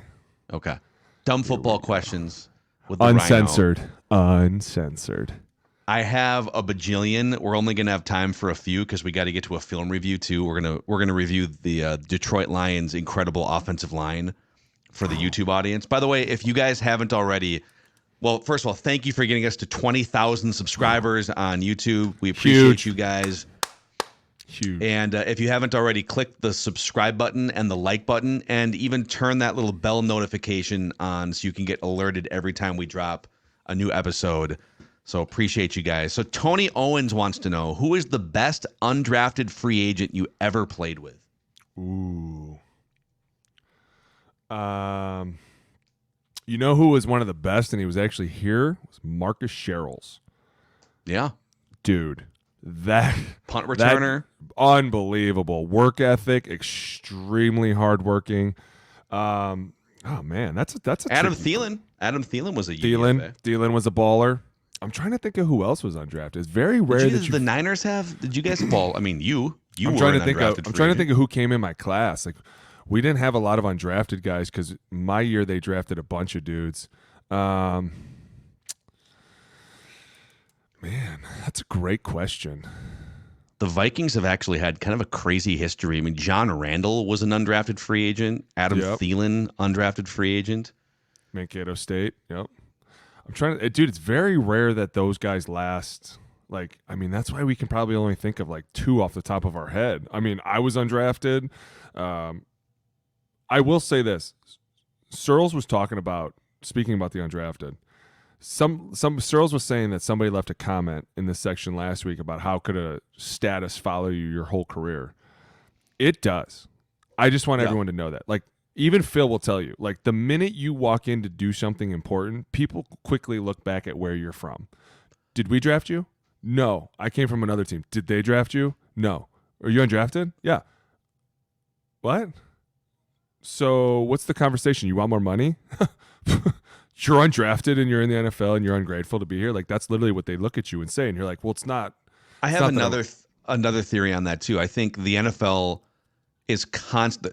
Okay. Dumb football questions with the Uncensored. Rhino. Uncensored. I have a bajillion. We're only gonna have time for a few because we got to get to a film review too. We're gonna review the Detroit Lions' incredible offensive line for the YouTube audience. By the way, if you guys haven't already, well, first of all, thank you for getting us to 20,000 subscribers on YouTube. We appreciate you guys. Huge. And if you haven't already, click the subscribe button and the like button, and even turn that little bell notification on so you can get alerted every time we drop a new episode. So appreciate you guys. So Tony Owens wants to know, who is the best undrafted free agent you ever played with? Ooh. You know who was one of the best, and he was actually here? It was Marcus Sherrills. Yeah. Dude, that punt returner. Unbelievable. Work ethic, extremely hardworking. Oh man, that's a Adam Thielen. Adam Thielen was a UDFA. Thielen was a baller. I'm trying to think of who else was undrafted. It's very rare that the Niners have. Did you guys? Well, I mean, you I'm were trying an to think undrafted of. I'm trying to think of who came in my class. Like, we didn't have a lot of undrafted guys because my year they drafted a bunch of dudes. Man, that's a great question. The Vikings have actually had kind of a crazy history. I mean, John Randall was an undrafted free agent. Adam Thielen, undrafted free agent. Mankato State. Yep. I'm trying to, dude. It's very rare that those guys last. Like, I mean, that's why we can probably only think of like 2 off the top of our head. I mean, I was undrafted. I will say this: Sirles was speaking about the undrafted. Some Sirles was saying that somebody left a comment in this section last week about how could a status follow you your whole career. It does. I just want everyone to know that. Like, even Phil will tell you, like, the minute you walk in to do something important, people quickly look back at where you're from. Did we draft you? No. I came from another team. Did they draft you? No. Are you undrafted? Yeah. What? So what's the conversation? You want more money? You're undrafted and you're in the NFL and you're ungrateful to be here. Like, that's literally what they look at you and say. And you're like, well, it's not. I have another theory on that too. I think the NFL is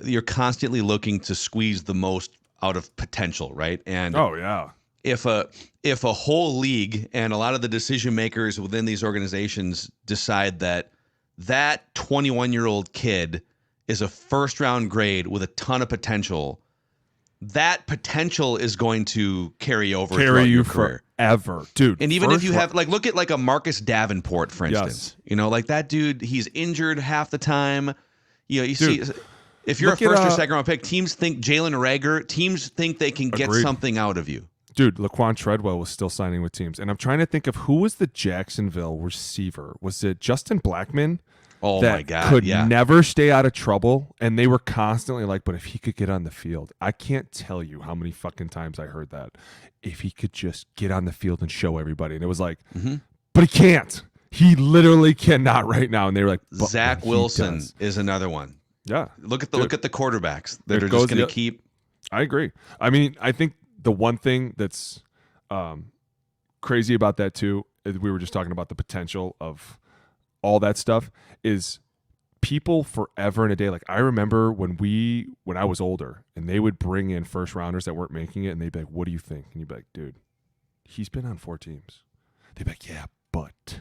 you're constantly looking to squeeze the most out of potential, right? And if a whole league and a lot of the decision makers within these organizations decide that 21-year-old kid is a first-round grade with a ton of potential, that potential is going to carry over throughout your career forever, dude. And even if you have, like, look at like a Marcus Davenport, for instance. You know, like, that dude, he's injured half the time. You know, see, if you're a first or second round pick, teams think Jalen Reagor, teams think they can get something out of you. Dude, Laquan Treadwell was still signing with teams. And I'm trying to think of who was the Jacksonville receiver. Was it Justin Blackmon? Oh, my God. Could never stay out of trouble. And they were constantly like, but if he could get on the field, I can't tell you how many fucking times I heard that. If he could just get on the field and show everybody. And it was like, but he can't. He literally cannot right now. And they were like, Zach Wilson is another one. Yeah. Look at the quarterbacks that are just going to keep. I agree. I mean, I think the one thing that's crazy about that too, we were just talking about the potential of all that stuff, is people forever and a day. Like I remember when I was older and they would bring in first rounders that weren't making it and they'd be like, what do you think? And you'd be like, dude, he's been on 4 teams. They'd be like, yeah, but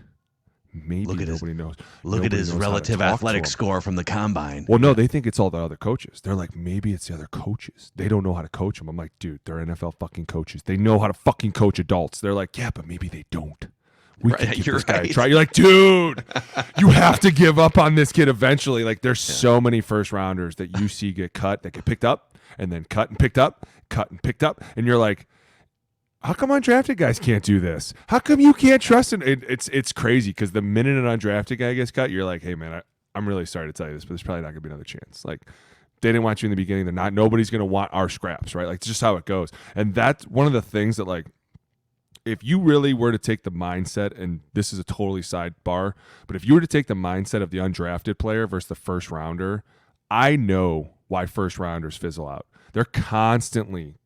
maybe nobody knows. Look at his relative athletic score from the combine. Well, no, they think it's all the other coaches. They're like, maybe it's the other coaches. They don't know how to coach them. I'm like, dude, they're NFL fucking coaches. They know how to fucking coach adults. They're like, yeah, but maybe they don't. We can give this guy a try. You're like, dude, you have to give up on this kid eventually. Like, there's so many first rounders that you see get cut, that get picked up, and then cut and picked up, and you're like, how come undrafted guys can't do this? How come you can't trust him? It's crazy because the minute an undrafted guy gets cut, you're like, hey man, I'm really sorry to tell you this, but there's probably not gonna be another chance. Like, they didn't want you in the beginning. They're not. Nobody's gonna want our scraps, right? Like, it's just how it goes. And that's one of the things that, like, if you really were to take the mindset, and this is a totally sidebar, but if you were to take the mindset of the undrafted player versus the first rounder, I know why first rounders fizzle out. They're constantly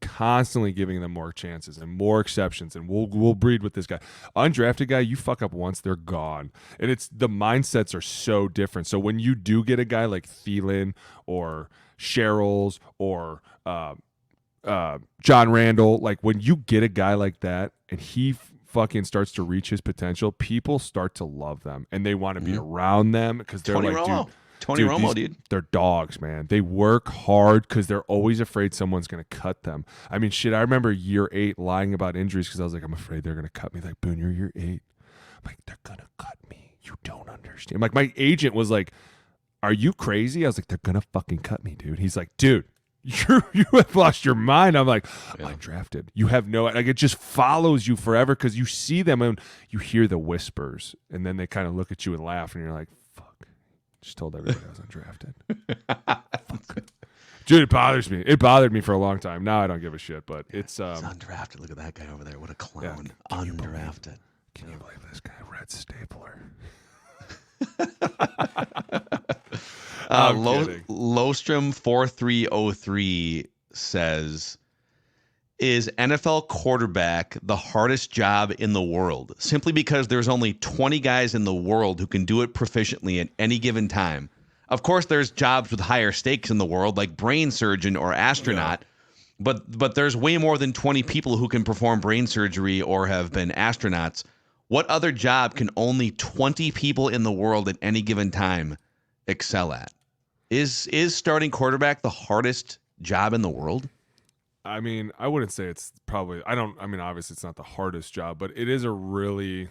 giving them more chances and more exceptions, and we'll breed with this guy. Undrafted guy, you fuck up once, they're gone. And it's the mindsets are so different. So when you do get a guy like Thielen or Sherrills or John Randall, like when you get a guy like that and he fucking starts to reach his potential, people start to love them and they want to be around them because they're Tony like, Romo. Tony Romo, dude. They're dogs, man. They work hard because they're always afraid someone's going to cut them. I mean, shit, I remember year 8 lying about injuries because I was like, I'm afraid they're going to cut me. Like, Boone, you're year 8. I'm like, they're going to cut me. You don't understand. Like, my agent was like, are you crazy? I was like, they're going to fucking cut me, dude. He's like, dude, you have lost your mind. I'm like, I'm drafted. You have no, like, it just follows you forever because you see them and you hear the whispers and then they kind of look at you and laugh and you're like, just told everybody I was undrafted. Dude, it bothers me. It bothered me for a long time. Now I don't give a shit, but it's undrafted. Look at that guy over there. What a clown. Yeah, undrafted. Can you believe this guy? Red stapler. Lostrom 4303 says, is NFL quarterback the hardest job in the world? Simply because there's only 20 guys in the world who can do it proficiently at any given time. Of course, there's jobs with higher stakes in the world, like brain surgeon or astronaut, but there's way more than 20 people who can perform brain surgery or have been astronauts. What other job can only 20 people in the world at any given time excel at? Is starting quarterback the hardest job in the world? I mean, I wouldn't say it's probably, obviously it's not the hardest job, but it is a really,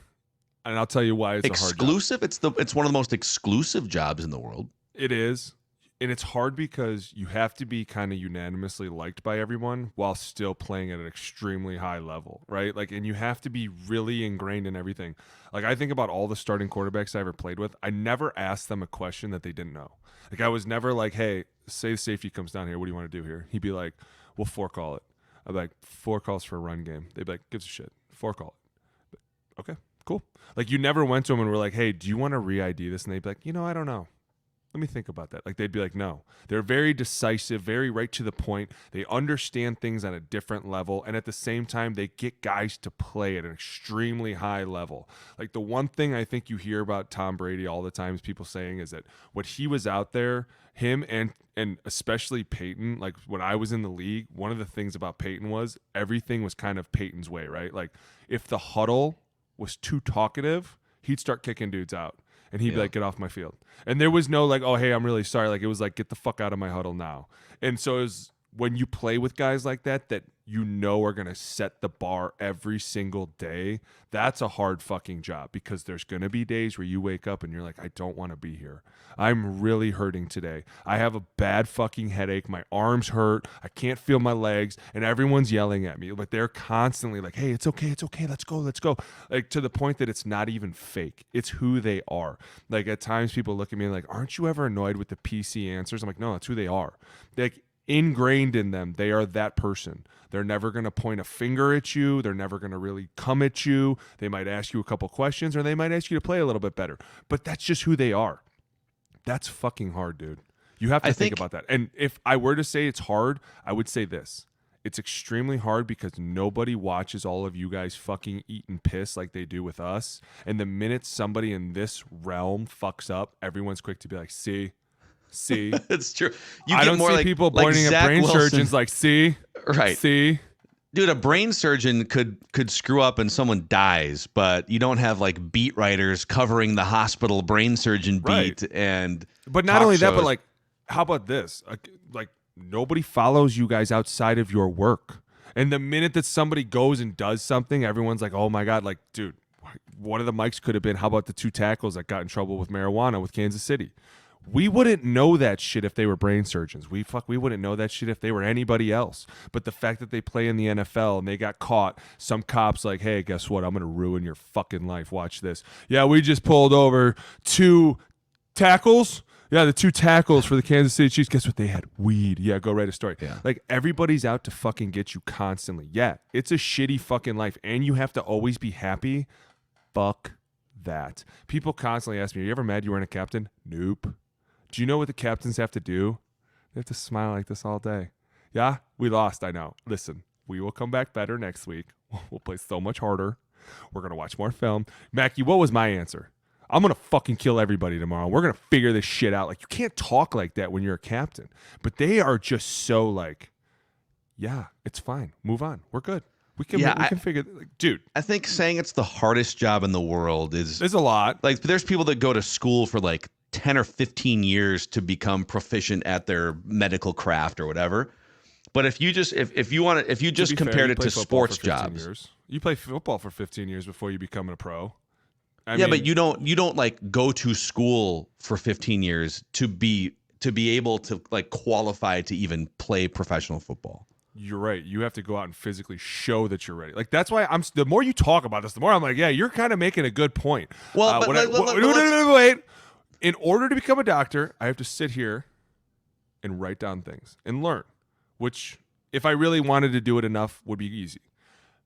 and I'll tell you why it's exclusive. It's one of the most exclusive jobs in the world. It is. And it's hard because you have to be kind of unanimously liked by everyone while still playing at an extremely high level, right? Like, and you have to be really ingrained in everything. Like, I think about all the starting quarterbacks I ever played with. I never asked them a question that they didn't know. Like, I was never like, hey, say the safety comes down here. What do you want to do here? He'd be like, we'll 4 call it. I'd be like, 4 calls for a run game. They'd be like, gives a shit. 4 call it. Okay, cool. Like, you never went to them and were like, hey, do you want to re-ID this? And they'd be like, I don't know. Let me think about that. Like, they'd be like, no. They're very decisive, very right to the point. They understand things on a different level. And at the same time, they get guys to play at an extremely high level. Like, the one thing I think you hear about Tom Brady all the time is people saying is that what he was out there, him and especially Peyton, like when I was in the league, one of the things about Peyton was everything was kind of Peyton's way, right? Like, if the huddle was too talkative, he'd start kicking dudes out. And he'd be like, get off my field. And there was no like, oh, hey, I'm really sorry. Like, it was like, get the fuck out of my huddle now. And so it was when you play with guys like that you know are going to set the bar every single day, that's a hard fucking job because there's going to be days where you wake up and you're like, I don't want to be here. I'm really hurting today. I have a bad fucking headache. My arms hurt. I can't feel my legs. And everyone's yelling at me. But they're constantly like, hey, it's okay. It's okay. Let's go. Let's go. Like, to the point that it's not even fake. It's who they are. Like, at times people look at me like, aren't you ever annoyed with the PC answers? I'm like, no, that's who they are. Like, ingrained in them, they are that person. They're never going to point a finger at you. They're never going to really come at you. They might ask you a couple questions or they might ask you to play a little bit better. But that's just who they are. That's fucking hard, dude. You have to think about that. And if I were to say it's hard, I would say this. it's extremely hard because nobody watches all of you guys fucking eat and piss like they do with us. And the minute somebody in this realm fucks up, everyone's quick to be like, see. It's true. I don't see people pointing at brain surgeons like, see. Dude, a brain surgeon could screw up and someone dies, but you don't have like beat writers covering the hospital brain surgeon beat But not only that, but like, how about this? Like nobody follows you guys outside of your work. And the minute that somebody goes and does something, everyone's like, oh my God, like, dude, one of the mics could have been, how about the 2 tackles that got in trouble with marijuana with Kansas City? We wouldn't know that shit if they were brain surgeons. We wouldn't know that shit if they were anybody else. But the fact that they play in the NFL and they got caught, some cops like, hey, guess what? I'm going to ruin your fucking life. Watch this. Yeah, we just pulled over 2 tackles. Yeah, the 2 tackles for the Kansas City Chiefs. Guess what? They had weed. Yeah, go write a story. Yeah. Like, everybody's out to fucking get you constantly. Yeah, it's a shitty fucking life. And you have to always be happy. Fuck that. People constantly ask me, are you ever mad you weren't a captain? Nope. Do you know what the captains have to do? They have to smile like this all day. Yeah, we lost, I know. Listen, we will come back better next week. We'll play so much harder. We're going to watch more film. Mackie, what was my answer? I'm going to fucking kill everybody tomorrow. We're going to figure this shit out. Like, you can't talk like that when you're a captain. But they are just so like, yeah, it's fine. Move on. We're good. We can figure like, dude. I think saying it's the hardest job in the world is a lot. Like, there's people that go to school for like 10 or 15 years to become proficient at their medical craft or whatever. But if you just compared it to sports jobs, you play football for 15 years before you become a pro. I mean, but you don't like go to school for 15 years to be able to like qualify to even play professional football. You're right. You have to go out and physically show that you're ready. Like, that's why the more you talk about this, the more I'm like, yeah, you're kind of making a good point. Well, wait. In order to become a doctor, I have to sit here and write down things and learn, which if I really wanted to do it enough would be easy.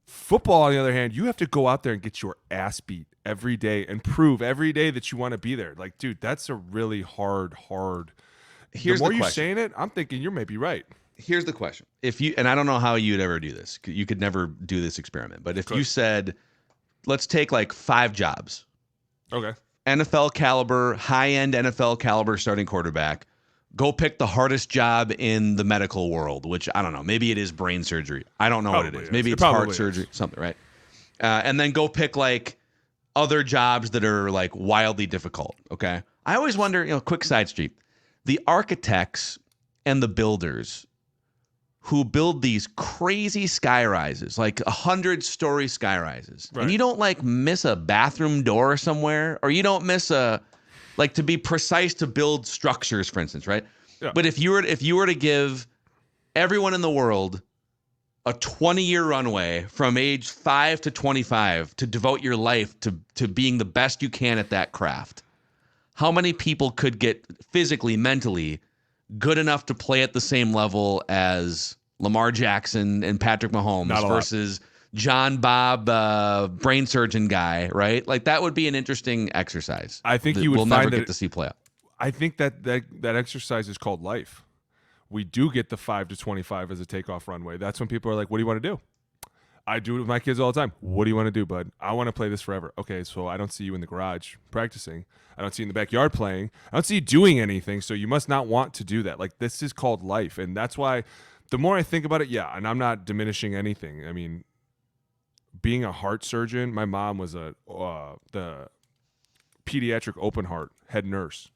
Football, on the other hand, you have to go out there and get your ass beat every day and prove every day that you want to be there. Like, dude, that's a really hard. Here's the more the you're question. saying it, I'm thinking you're maybe right. Here's the question. And I don't know how you'd ever do this. You could never do this experiment. But if you said, let's take like 5 jobs. Okay. NFL caliber, high-end NFL caliber starting quarterback. Go pick the hardest job in the medical world, which I don't know. Maybe it is brain surgery. I don't know what it is. Maybe it's heart surgery, something, right? And then go pick like other jobs that are like wildly difficult, okay? I always wonder, quick side street. The architects and the builders who build these crazy sky rises, like 100-story sky rises. Right. And you don't like miss a bathroom door somewhere, or you don't miss like to be precise to build structures, for instance, right? Yeah. But if you were to give everyone in the world a 20-year runway from age 5 to 25 to devote your life to being the best you can at that craft, how many people could get physically, mentally good enough to play at the same level as Lamar Jackson and Patrick Mahomes versus John Bob, brain surgeon guy, right? Like, that would be an interesting exercise. I think you would we'll find never that get to see play out. I think that exercise is called life. We do get the 5 to 25 as a takeoff runway. That's when people are like, what do you want to do? I do it with my kids all the time. What do you want to do, bud? I want to play this forever. Okay, so I don't see you in the garage practicing. I don't see you in the backyard playing. I don't see you doing anything, so you must not want to do that. Like, this is called life, and that's why the more I think about it, yeah, and I'm not diminishing anything. I mean, being a heart surgeon, my mom was the pediatric open heart head nurse.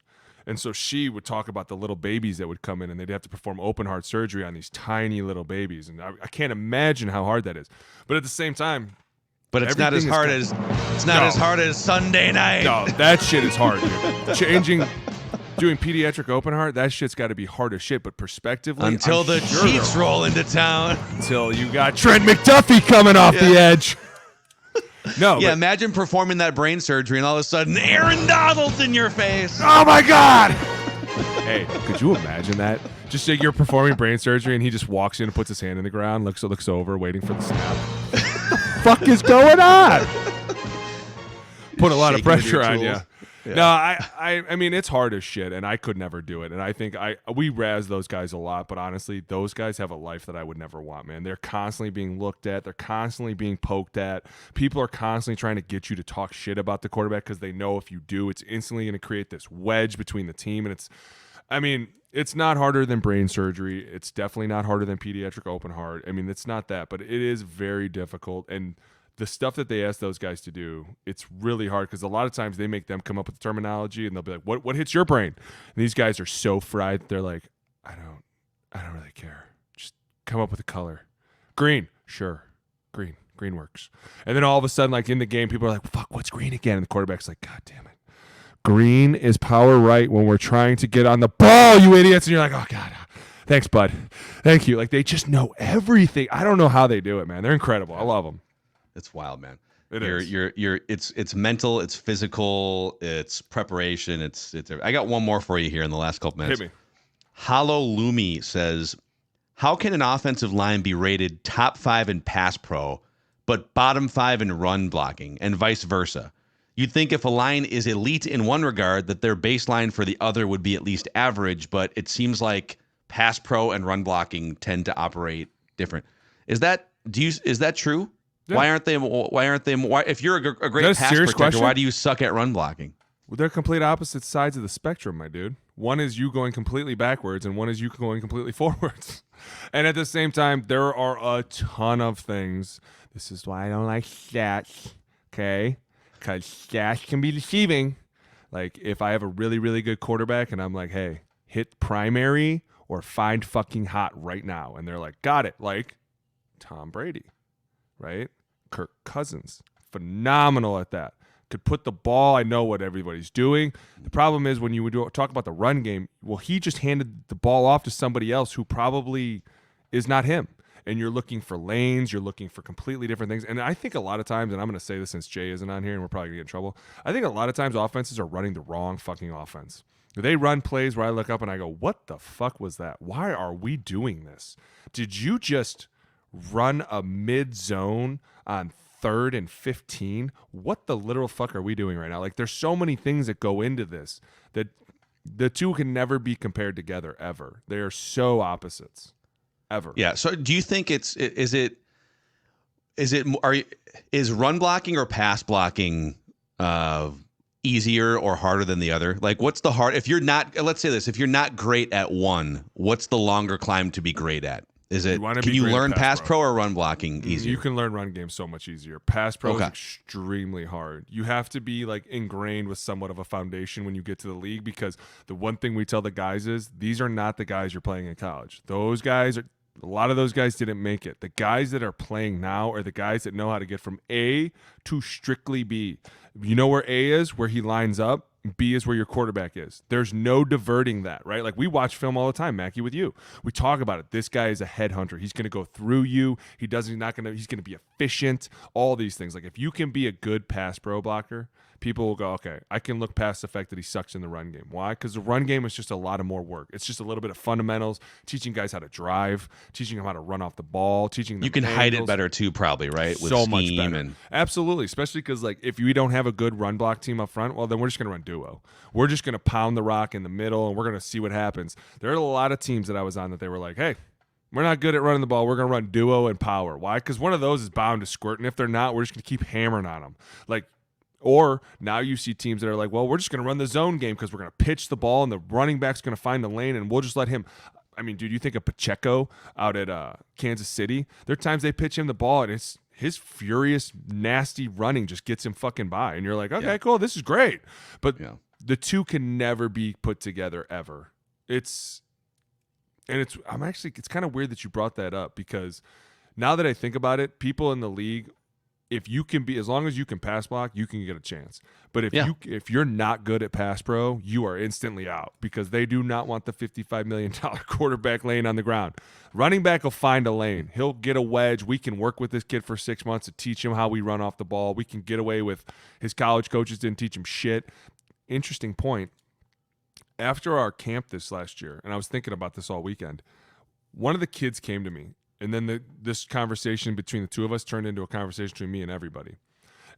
And so she would talk about the little babies that would come in and they'd have to perform open heart surgery on these tiny little babies. And I can't imagine how hard that is. But at the same time, but it's not as hard as Sunday night. No, that shit is hard, dude. Doing pediatric open heart, that shit's got to be hard as shit. But prospectively, until the Chiefs roll into town, until you got Trent McDuffie coming off the edge. No, yeah. Imagine performing that brain surgery and all of a sudden Aaron Donald's in your face. Oh my God! Hey, could you imagine that? Just say you're performing brain surgery and he just walks in and puts his hand in the ground, looks over, waiting for the snap. What the fuck is going on? Put a lot of pressure on you. No, I mean, it's hard as shit, and I could never do it. And I think we razz those guys a lot, but honestly, those guys have a life that I would never want, man. They're constantly being looked at. They're constantly being poked at. People are constantly trying to get you to talk shit about the quarterback because they know if you do, it's instantly going to create this wedge between the team. And it's not harder than brain surgery. It's definitely not harder than pediatric open heart. I mean, it's not that, but it is very difficult. And the stuff that they ask those guys to do, it's really hard because a lot of times they make them come up with the terminology and they'll be like, what hits your brain? And these guys are so fried. They're like, I don't really care. Just come up with a color. Green. Sure. Green works. And then all of a sudden, like in the game, people are like, fuck, what's green again? And the quarterback's like, God damn it. Green is power right when we're trying to get on the ball, you idiots. And you're like, oh God, thanks, bud. Thank you. Like they just know everything. I don't know how they do it, man. They're incredible. I love them. It's wild, man. It's mental, it's physical, it's preparation. It's. I got one more for you here in the last couple minutes. Hit me. Hollow Lumi says, how can an offensive line be rated top 5 in pass pro, but bottom 5 in run blocking, and vice versa? You'd think if a line is elite in one regard, that their baseline for the other would be at least average, but it seems like pass pro and run blocking tend to operate different. Is that true? Yeah. Why aren't they? If you're a great pass protector, question? Why do you suck at run blocking? Well, they're complete opposite sides of the spectrum, my dude. One is you going completely backwards, and one is you going completely forwards. And at the same time, there are a ton of things. This is why I don't like stats, okay? Because stats can be deceiving. Like, if I have a really, really good quarterback, and I'm like, hey, hit primary or find fucking hot right now. And they're like, got it. Like Tom Brady. Right? Kirk Cousins, phenomenal at that. Could put the ball. I know what everybody's doing. The problem is when you talk about the run game, well, he just handed the ball off to somebody else who probably is not him. And you're looking for lanes. You're looking for completely different things. And I think a lot of times, and I'm going to say this since Jay isn't on here and we're probably going to get in trouble, I think a lot of times offenses are running the wrong fucking offense. They run plays where I look up and I go, what the fuck was that? Why are we doing this? Did you just run a mid-zone on 3rd and 15? What the literal fuck are we doing right now? Like, there's so many things that go into this that the two can never be compared together ever. They are so opposites ever. Yeah. So do you think is run blocking or pass blocking easier or harder than the other? Like, what's the hard, if you're not, let's say this, if you're not great at one, what's the longer climb to be great at? Is it, can you learn pass pro or run blocking easier? You can learn run game so much easier. Pass pro is extremely hard. You have to be like ingrained with somewhat of a foundation when you get to the league, because the one thing we tell the guys is these are not the guys you're playing in college. Those guys are, a lot of those guys didn't make it. The guys that are playing now are the guys that know how to get from A to strictly B. You know where A is, where he lines up. B is where your quarterback is. There's no diverting that, right? Like, we watch film all the time, Mackey, with you. We talk about it. This guy is a headhunter. He's going to go through you. He's going to be efficient. All these things. Like, if you can be a good pass pro blocker, people will go, okay, I can look past the fact that he sucks in the run game. Why? Because the run game is just a lot of more work. It's just a little bit of fundamentals, teaching guys how to drive, teaching them how to run off the ball, teaching them you can hide it better too, probably, right? With so much better. Absolutely, especially because, like, if we don't have a good run block team up front, well, then we're just going to run duo. We're just going to pound the rock in the middle, and we're going to see what happens. There are a lot of teams that I was on that they were like, hey, we're not good at running the ball. We're going to run duo and power. Why? Because one of those is bound to squirt, and if they're not, we're just going to keep hammering on them. Like, or now you see teams that are like, well, we're just going to run the zone game because we're going to pitch the ball and the running back's going to find the lane and we'll just let him. I mean, dude, you think of Pacheco out at Kansas City. There are times they pitch him the ball and it's his furious, nasty running just gets him fucking by. And you're like, okay, cool, this is great. But the two can never be put together ever. It's kind of weird that you brought that up, because now that I think about it, people in the league, if you can be, as long as you can pass block, you can get a chance. But if you're not good at pass pro, you are instantly out, because they do not want the $55 million quarterback laying on the ground. Running back will find a lane. He'll get a wedge. We can work with this kid for 6 months to teach him how we run off the ball. We can get away with his college coaches didn't teach him shit. Interesting point. After our camp this last year, and I was thinking about this all weekend, one of the kids came to me. And then this conversation between the two of us turned into a conversation between me and everybody.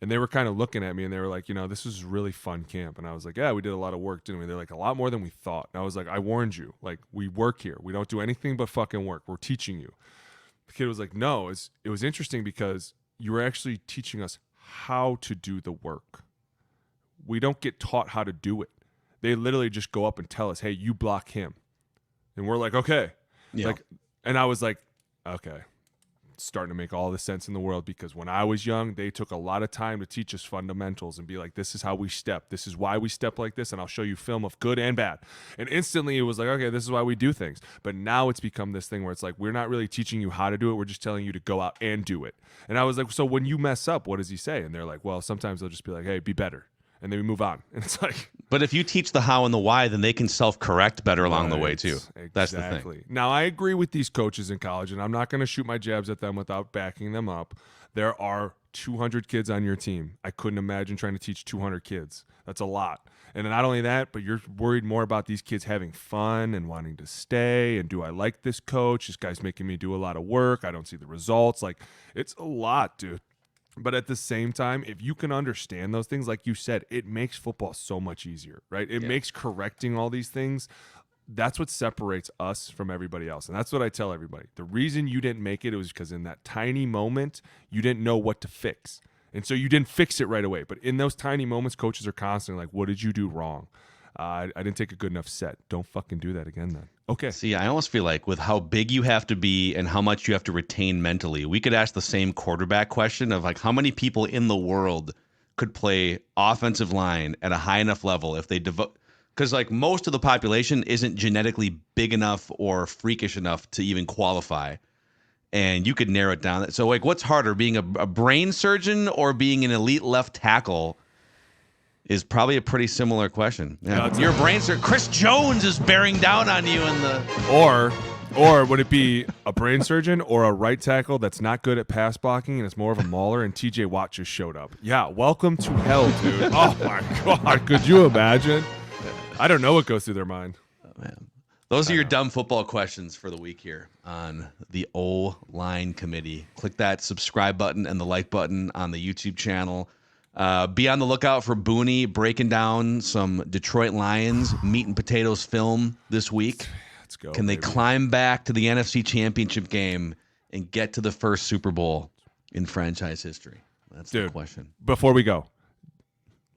And they were kind of looking at me and they were like, this is a really fun camp. And I was like, yeah, we did a lot of work, didn't we? They're like, a lot more than we thought. And I was like, I warned you. Like, we work here. We don't do anything but fucking work. We're teaching you. The kid was like, no, it was interesting because you were actually teaching us how to do the work. We don't get taught how to do it. They literally just go up and tell us, hey, you block him. And we're like, okay. Yeah. And I was like, okay. It's starting to make all the sense in the world, because when I was young, they took a lot of time to teach us fundamentals and be like, this is how we step. This is why we step like this. And I'll show you film of good and bad. And instantly it was like, okay, this is why we do things. But now it's become this thing where it's like, we're not really teaching you how to do it. We're just telling you to go out and do it. And I was like, so when you mess up, what does he say? And they're like, well, sometimes they'll just be like, hey, be better. And then we move on. And it's like, but if you teach the how and the why, then they can self-correct better along the way too. Exactly. That's the thing. Now, I agree with these coaches in college, and I'm not going to shoot my jabs at them without backing them up. There are 200 kids on your team. I couldn't imagine trying to teach 200 kids. That's a lot. And not only that, but you're worried more about these kids having fun and wanting to stay. And do I like this coach? This guy's making me do a lot of work. I don't see the results. Like, it's a lot, dude. But at the same time, if you can understand those things, like you said, it makes football so much easier, right? It makes correcting all these things. That's what separates us from everybody else. And that's what I tell everybody. The reason you didn't make it was because in that tiny moment, you didn't know what to fix. And so you didn't fix it right away. But in those tiny moments, coaches are constantly like, what did you do wrong? I didn't take a good enough set. Don't fucking do that again then. Okay. See, I almost feel like with how big you have to be and how much you have to retain mentally, we could ask the same quarterback question of like, how many people in the world could play offensive line at a high enough level if they devote, because like most of the population isn't genetically big enough or freakish enough to even qualify. And you could narrow it down. So like, what's harder, being a brain surgeon or being an elite left tackle? Is probably a pretty similar question. Yeah. Your brains are. Chris Jones is bearing down on you in the. Or would it be a brain surgeon or a right tackle that's not good at pass blocking and it's more of a mauler, and TJ Watt just showed up? Yeah, welcome to hell, dude. Oh my God, could you imagine? I don't know what goes through their mind. Oh, man. Those are your dumb football questions for the week here on the O-Line Committee. Click that subscribe button and the like button on the YouTube channel. Be on the lookout for Booney breaking down some Detroit Lions meat and potatoes film this week. Let's go. Can they climb back to the NFC Championship game and get to the first Super Bowl in franchise history? That's the question. Before we go,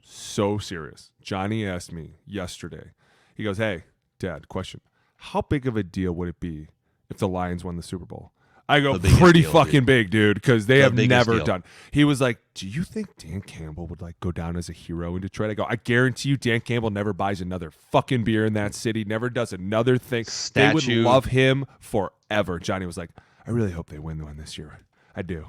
so serious. Johnny asked me yesterday. He goes, hey, Dad, question. How big of a deal would it be if the Lions won the Super Bowl? I go, pretty fucking big, dude, because they have never done. He was like, do you think Dan Campbell would like go down as a hero in Detroit? I go, I guarantee you Dan Campbell never buys another fucking beer in that city, never does another thing. They would love him forever. Johnny was like, I really hope they win one this year. I do.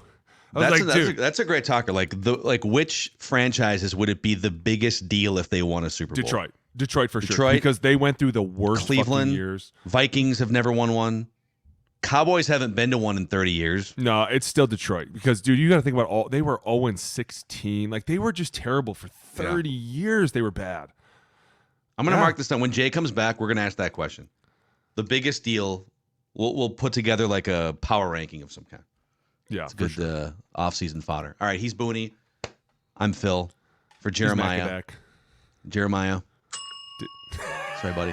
That's a great talker. Like which franchises would it be the biggest deal if they won a Super Bowl? Detroit for sure, because they went through the worst Cleveland fucking years. Vikings have never won one. Cowboys haven't been to one in 30 years. No, it's still Detroit because, dude, you got to think about they were 0-16. Like, they were just terrible for 30 years. They were bad. I'm going to mark this down. When Jay comes back, we're going to ask that question. The biggest deal, we'll put together like a power ranking of some kind. Yeah, it's good off-season fodder. All right, he's Booney. I'm Phil. For Jeremiah. Jeremiah. Sorry, buddy.